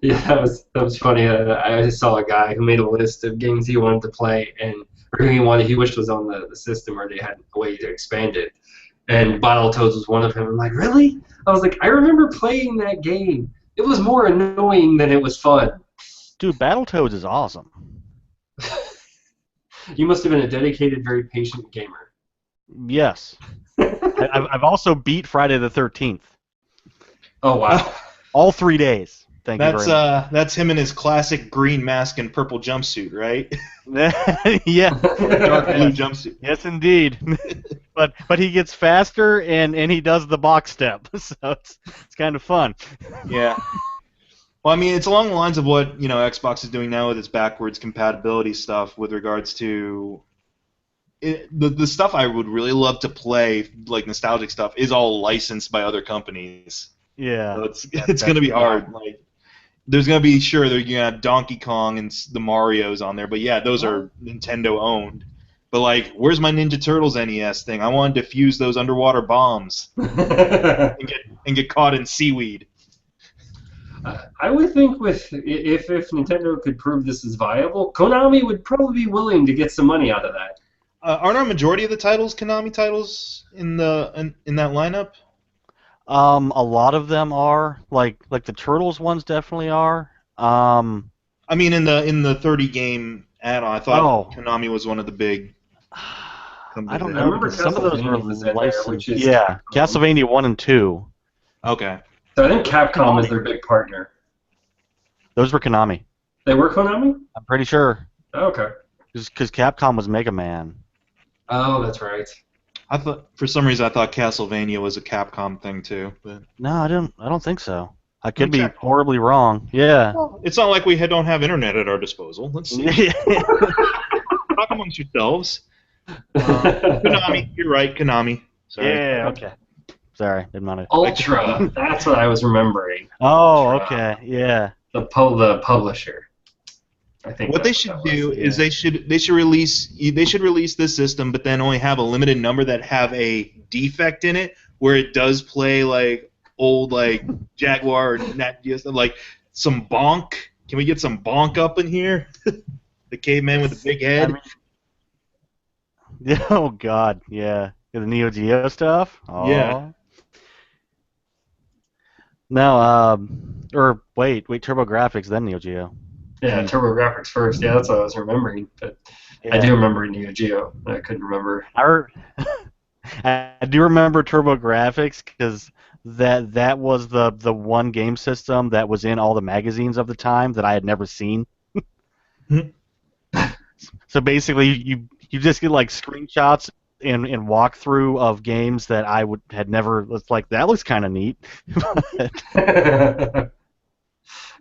Yeah, that was funny. I saw a guy who made a list of games he wanted to play or he wished was on the system, or they had a way to expand it. And Battletoads was one of them. I'm like, really? I was like, I remember playing that game. It was more annoying than it was fun. Dude, Battletoads is awesome. You must have been a dedicated, very patient gamer. Yes. I've also beat Friday the 13th. Oh wow! All 3 days. Thank you very much. That's him in his classic green mask and purple jumpsuit, right? Yeah. Dark blue jumpsuit. Yes, indeed. But he gets faster and he does the box step, so it's kind of fun. Yeah. Well, I mean, it's along the lines of what Xbox is doing now with its backwards compatibility stuff with regards to the stuff I would really love to play, like nostalgic stuff, is all licensed by other companies. Yeah. So it's going to be hard. Like, there's going to be you're going to have Donkey Kong and the Marios on there, but yeah, those are Nintendo owned. But like, where's my Ninja Turtles NES thing? I want to defuse those underwater bombs and get caught in seaweed. I would think if Nintendo could prove this is viable, Konami would probably be willing to get some money out of that. Aren't a majority of the titles Konami titles in that lineup? A lot of them are, like the Turtles ones definitely are. I mean, in the 30 game add-on, I thought Konami was one of the big companies. I don't know. I remember Some of those were was in there, licensed. which is Yeah, Castlevania 1 and 2. Okay. So I think Capcom is their big partner. Those were Konami. They were Konami? I'm pretty sure. Oh, okay. Because Capcom was Mega Man. Oh, that's right. For some reason I thought Castlevania was a Capcom thing too. But No, I don't think so. I could be horribly wrong. Yeah. Well, it's not like we don't have internet at our disposal. Let's see. Talk amongst yourselves. Konami, you're right, Konami. Sorry. Yeah. Okay. Sorry, didn't want to. Ultra. That's what I was remembering. Oh, Ultra. okay. Yeah. The publisher. I think what they should do is they should release this system, but then only have a limited number that have a defect in it where it does play like old like Jaguar or Nat Geo stuff, like some bonk. Can we get some bonk up in here? The caveman with the big head. Oh God, yeah. The Neo Geo stuff. Oh. Yeah. No, or wait, TurboGrafx, then Neo Geo. Yeah, TurboGrafx first. Yeah, that's what I was remembering. But I do remember Neo Geo. I couldn't remember. I do remember TurboGrafx because that was the one game system that was in all the magazines of the time that I had never seen. So basically, you just get like screenshots and walkthrough of games that I had never. It's like that looks kind of neat.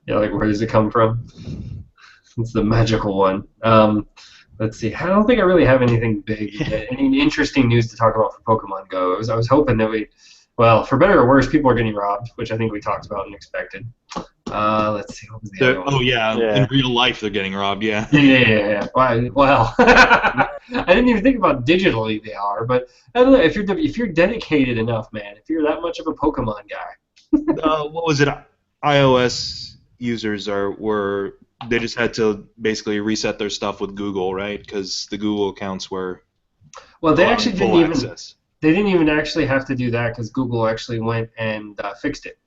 Yeah, like where does it come from? It's the magical one. Let's see. I don't think I really have anything big, any interesting news to talk about for Pokemon Go. I was hoping that well, for better or worse, people are getting robbed, which I think we talked about and expected. Let's see. What was the other one? Oh yeah, in real life they're getting robbed. Yeah. Yeah. Well, I didn't even think about digitally they are, but I don't know if you're dedicated enough, man. If you're that much of a Pokemon guy. What was it? iOS users were they just had to basically reset their stuff with Google, right? Because the Google accounts were they actually full access. They didn't even actually have to do that because Google actually went and fixed it.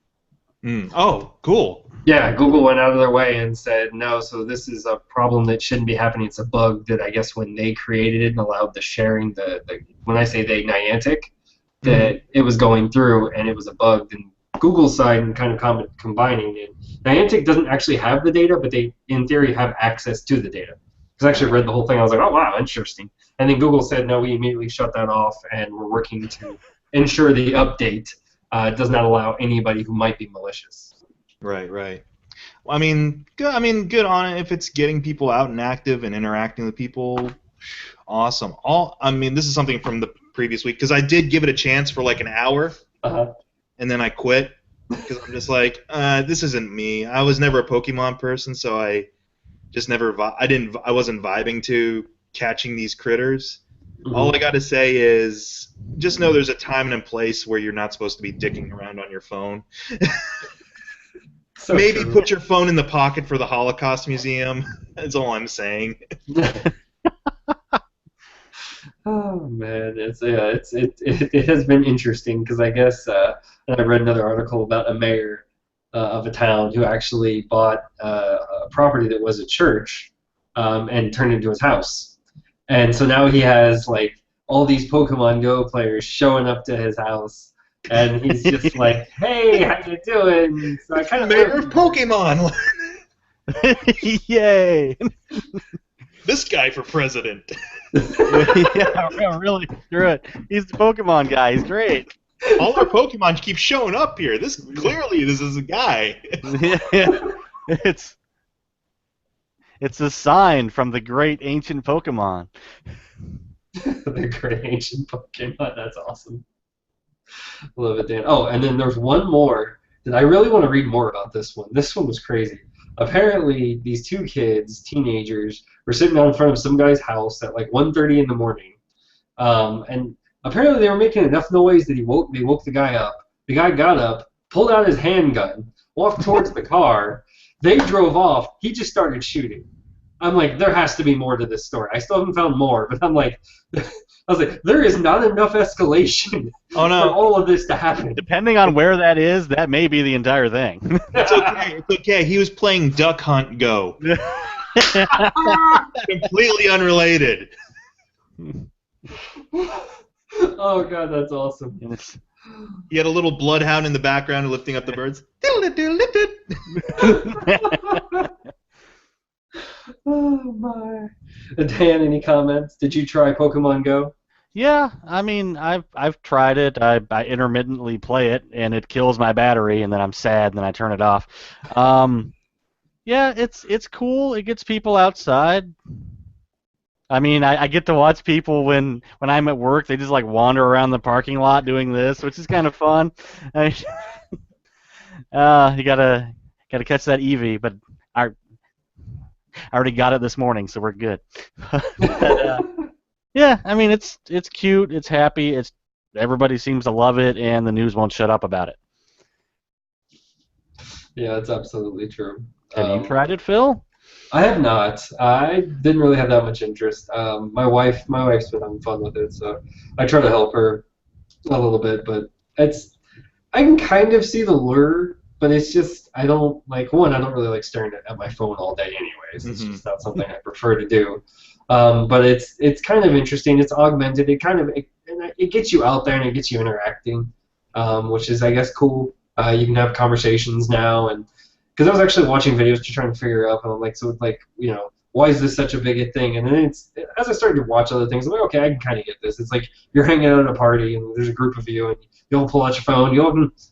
Oh, cool. Yeah, Google went out of their way and said, no, so this is a problem that shouldn't be happening. It's a bug that I guess when they created it and allowed the sharing, when I say they, Niantic, that it was going through and it was a bug. And Google's side and kind of combining it. Niantic doesn't actually have the data, but they, in theory, have access to the data. Because I actually read the whole thing. I was like, oh, wow, interesting. And then Google said, no, we immediately shut that off, and we're working to ensure the update does not allow anybody who might be malicious. Right. Well, I mean, good on it if it's getting people out and active and interacting with people. Awesome. This is something from the previous week because I did give it a chance for like an hour, and then I quit because I'm just like, this isn't me. I was never a Pokemon person, so I just never. I wasn't vibing to catching these critters. All I got to say is just know there's a time and a place where you're not supposed to be dicking around on your phone. So Maybe true. put your phone in the pocket for the Holocaust Museum. That's all I'm saying. Oh man, it has been interesting because I guess and I read another article about a mayor of a town who actually bought a property that was a church and turned it into his house, and so now he has like all these Pokemon Go players showing up to his house, and he's just like, "Hey, how you doing?" So I kind of Mayor of Pokemon. Yay! This guy for president. Yeah, really. You're right. He's the Pokemon guy. He's great. All our Pokemon keep showing up here. This is a guy. Yeah. It's a sign from the great ancient Pokemon. The great ancient Pokemon. That's awesome. Love it, Dan. Oh, and then there's one more that I really want to read more about. This one. This one was crazy. Apparently, these two kids, teenagers, were sitting down in front of some guy's house at like 1:30 in the morning, and apparently they were making enough noise that they woke the guy up. The guy got up, pulled out his handgun, walked towards the car. They drove off. He just started shooting. I'm like, there has to be more to this story. I still haven't found more, but I'm like, I was like, there is not enough escalation for all of this to happen. Depending on where that is, that may be the entire thing. It's okay. It's okay. He was playing Duck Hunt Go. Completely unrelated. Oh god, that's awesome. He had a little bloodhound in the background lifting up the birds. Oh my. Dan, any comments? Did you try Pokemon Go? Yeah, I mean, I've tried it. I intermittently play it, and it kills my battery, and then I'm sad, and then I turn it off. Yeah, it's cool. It gets people outside. I mean, I get to watch people when I'm at work. They just like wander around the parking lot doing this, which is kind of fun. You gotta catch that Eevee, but I already got it this morning, so we're good. But, yeah, I mean, it's cute, it's happy, everybody seems to love it, and the news won't shut up about it. Yeah, that's absolutely true. Have you tried it, Phil? I have not. I didn't really have that much interest. My wife's been having fun with it, so I try to help her a little bit. But I can kind of see the lure but it's just I don't like I don't really like staring at my phone all day anyways. It's just not something I prefer to do. But it's kind of interesting. It's augmented. It gets you out there and it gets you interacting, which is I guess cool. You can have conversations now, and because I was actually watching videos to try and figure out, and I'm like, so like why is this such a big thing? And then as I started to watch other things, I'm like, okay, I can kind of get this. It's like you're hanging out at a party and there's a group of you, and you'll pull out your phone. You'll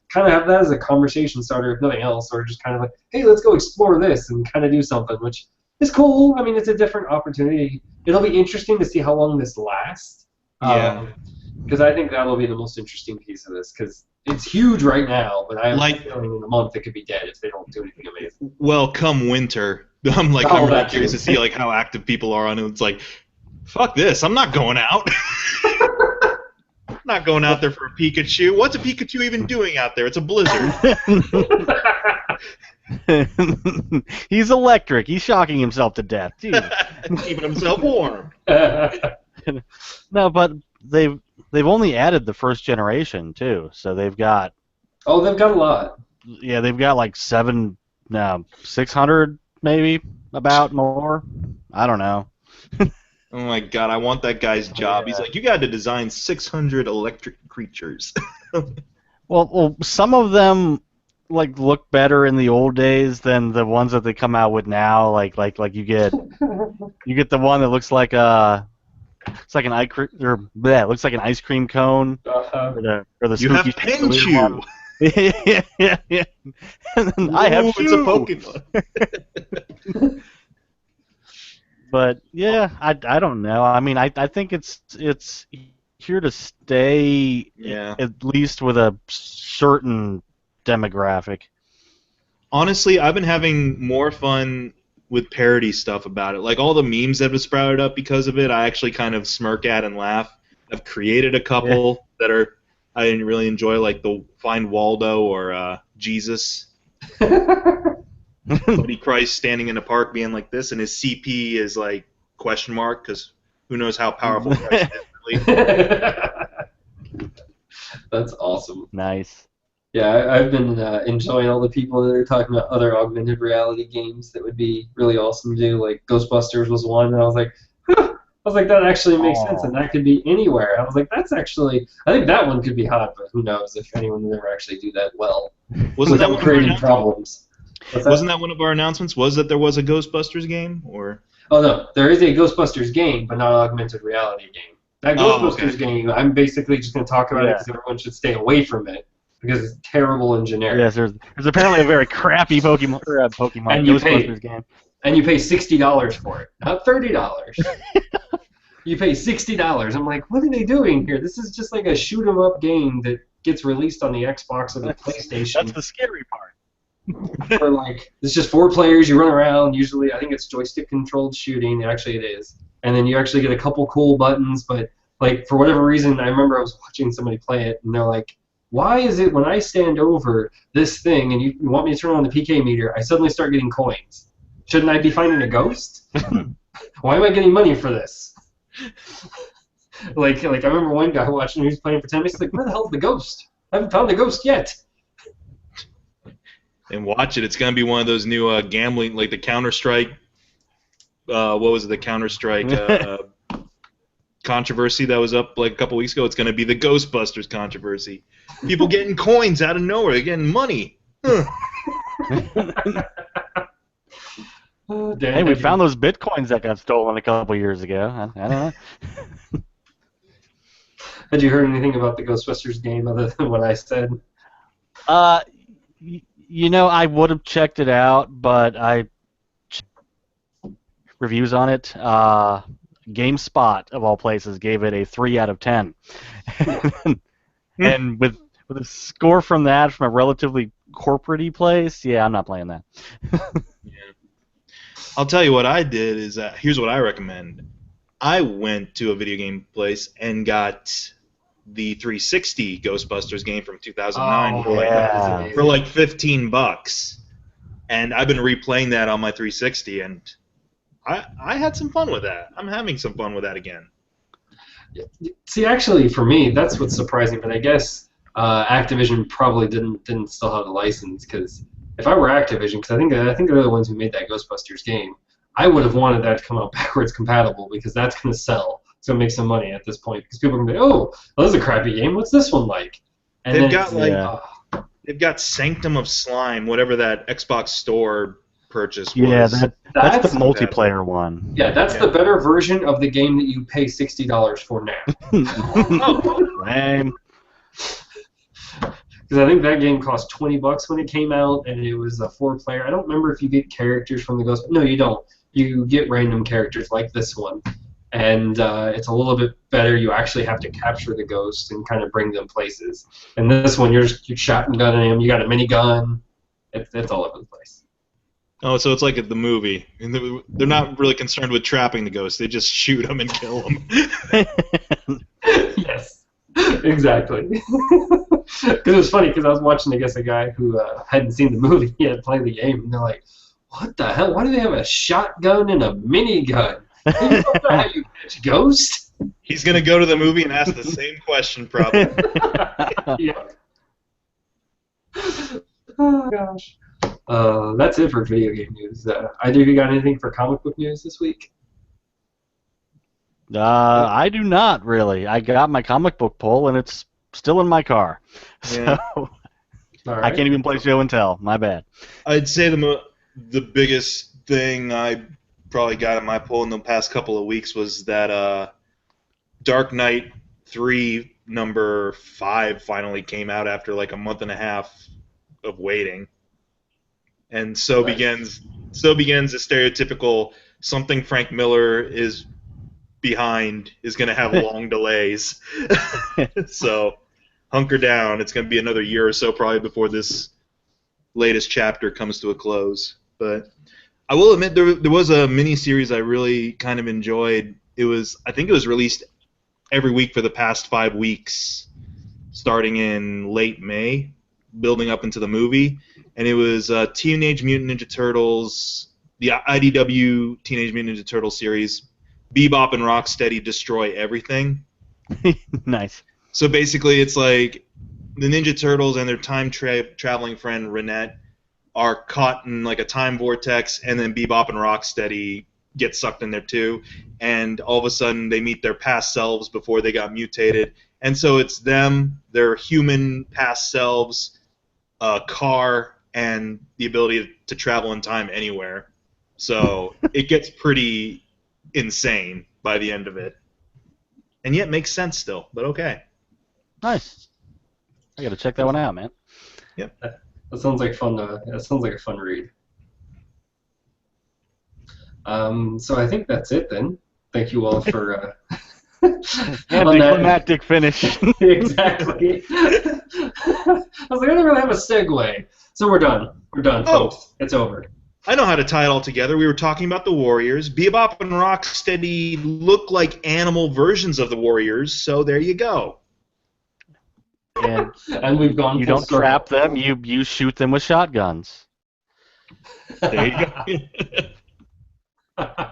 kind of have that as a conversation starter, if nothing else, or just kind of like, hey, let's go explore this and kind of do something, which is cool. I mean, it's a different opportunity. It'll be interesting to see how long this lasts. Yeah. Because I think that'll be the most interesting piece of this, because it's huge right now, but I have Like- a feeling in a month it could be dead if they don't do anything amazing. Well, come winter, I'm really curious to see like how active people are on it. It's like, fuck this, I'm not going out. I'm not going out there for a Pikachu. What's a Pikachu even doing out there? It's a blizzard. He's electric. He's shocking himself to death. Jeez. Keeping himself warm. No, but they've only added the first generation too, so they've got. Oh, they've got a lot. Yeah, they've got like 600 maybe about more. I don't know. Oh my god, I want that guy's job. He's like, you got to design 600 electric creatures. Well, some of them like look better in the old days than the ones that they come out with now. Like you get the one that looks like it's like an ice cream it looks like an ice cream cone. Or the You have spooky Pinchu. yeah. And I have It's a Pokemon. But yeah, I don't know. I mean, I think it's here to stay. Yeah. At least with a certain demographic. Honestly, I've been having more fun with parody stuff about it. Like all the memes that have sprouted up because of it, I actually kind of smirk at and laugh. I've created a couple that I didn't really enjoy, like the Find Waldo or Jesus. Buddy Christ standing in the park being like this, and his CP is like question mark because who knows how powerful Christ is really. That's awesome. Nice. Yeah, I've been enjoying all the people that are talking about other augmented reality games that would be really awesome to do. Like Ghostbusters was one, and I was like, that actually makes sense, and that could be anywhere. I was like, I think that one could be hot, but who knows if anyone would ever actually do that well without creating problems. Wasn't that one of our announcements? Was that there was a Ghostbusters game, or? Oh no, there is a Ghostbusters game, but not an augmented reality game. That Ghostbusters game, I'm basically just going to talk about it because everyone should stay away from it because it's terrible and generic. Yes, there's apparently a very crappy Pokemon And Ghostbusters game. And you pay $60 for it, not $30. You pay $60. I'm like, what are they doing here? This is just like a shoot 'em up game that gets released on the Xbox or the PlayStation. That's the scary part. For like, it's just 4 players. You run around. Usually, I think it's joystick controlled shooting. Actually, it is. And then you actually get a couple cool buttons. But like for whatever reason, I remember I was watching somebody play it, and they're like, "Why is it when I stand over this thing and you want me to turn on the PK meter, I suddenly start getting coins? Shouldn't I be finding a ghost? Why am I getting money for this?" Like I remember one guy watching who was playing for 10 minutes. He's like, "Where the hell's the ghost? I haven't found the ghost yet." And watch it. It's going to be one of those new gambling, like the Counter-Strike. What was it? The Counter-Strike controversy that was up like a couple weeks ago. It's going to be the Ghostbusters controversy. People getting coins out of nowhere. They're getting money. Hey, we found those bitcoins that got stolen a couple years ago. I don't know. Had you heard anything about the Ghostbusters game other than what I said? I would have checked it out, but reviews on it. GameSpot, of all places, gave it a 3 out of 10. And with a score from that, from a relatively corporate-y place, yeah, I'm not playing that. I'll tell you what I did is here's what I recommend. I went to a video game place and got the 360 Ghostbusters game from 2009 for like $15, and I've been replaying that on my 360, and I had some fun with that. I'm having some fun with that again. See, actually, for me, that's what's surprising. But I guess Activision probably didn't still have the license, because if I were Activision, because I think they're the ones who made that Ghostbusters game, I would have wanted that to come out backwards compatible, because that's going to sell. It's going to make some money at this point, because people are going to be, oh, well, this is a crappy game. What's this one like? And They've then got they've got Sanctum of Slime, whatever that Xbox Store purchase was. Yeah, that's the That's multiplayer one. yeah, that's the better version of the game that you pay $60 for now. Lame. Because I think that game cost $20 when it came out, and it was a 4-player. I don't remember if you get characters from the Ghost. No, you don't. You get random characters like this one, and it's a little bit better. You actually have to capture the ghost and kind of bring them places. And this one, you're shotgunning him. You got a minigun. It's all over the place. Oh, so it's like the movie. And they're not really concerned with trapping the ghost. They just shoot them and kill them. Yes, exactly. Because it was funny, because I was watching, I guess, a guy who hadn't seen the movie yet play the game, and they're like, what the hell? Why do they have a shotgun and a minigun? You don't know how you catch ghosts? He's going to go to the movie and ask the same question, probably. Yeah. Oh, gosh. That's it for video game news. Either of you got anything for comic book news this week? I do not really. I got my comic book poll, and it's still in my car. Yeah. So All right. I can't even play show and tell. My bad. I'd say the biggest thing I probably got in my poll in the past couple of weeks was that Dark Knight 3 number 5 finally came out after like a month and a half of waiting. And so Right. begins the stereotypical something Frank Miller is behind is going to have long delays. So hunker down. It's going to be another year or so probably before this latest chapter comes to a close. But I will admit there was a mini-series I really kind of enjoyed. I think it was released every week for the past 5 weeks, starting in late May, building up into the movie. And it was Teenage Mutant Ninja Turtles, the IDW Teenage Mutant Ninja Turtles series, Bebop and Rocksteady Destroy Everything. Nice. So basically it's like the Ninja Turtles and their time-traveling friend Renette are caught in like a time vortex, and then Bebop and Rocksteady get sucked in there too. And all of a sudden they meet their past selves before they got mutated. And so it's them, their human past selves, a car, and the ability to travel in time anywhere. So it gets pretty insane by the end of it. And yet makes sense still, but okay. Nice. I gotta check that one out, man. Yep. That sounds like fun. That sounds like a fun read. So I think that's it then. Thank you all for. Anticlimactic finish. Exactly. I was like, I don't really have a segue. So we're done. We're done, folks. It's over. I know how to tie it all together. We were talking about the Warriors. Bebop and Rocksteady look like animal versions of the Warriors, so there you go. And we've gone. You full don't circle. trap them. You shoot them with shotguns. There you go.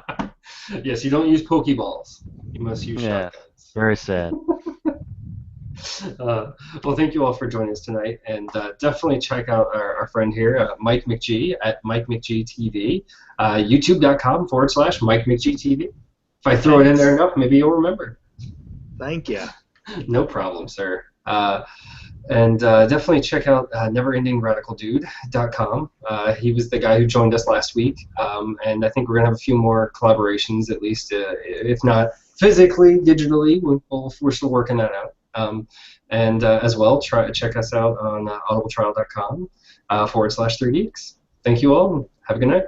Yes, you don't use Pokeballs. You must use shotguns. Very sad. Well, thank you all for joining us tonight, and definitely check out our friend here, Mike McGee at Mike McGee TV, youtube.com/Mike McGee TV. If I throw it in there enough, maybe you'll remember. Thank you. No problem, sir. And definitely check out neverendingradicaldude.com. He was the guy who joined us last week, and I think we're going to have a few more collaborations, at least, if not physically, digitally. We're still working that out. And as well, check us out on audibletrial.com /3Geeks. Thank you all, and have a good night.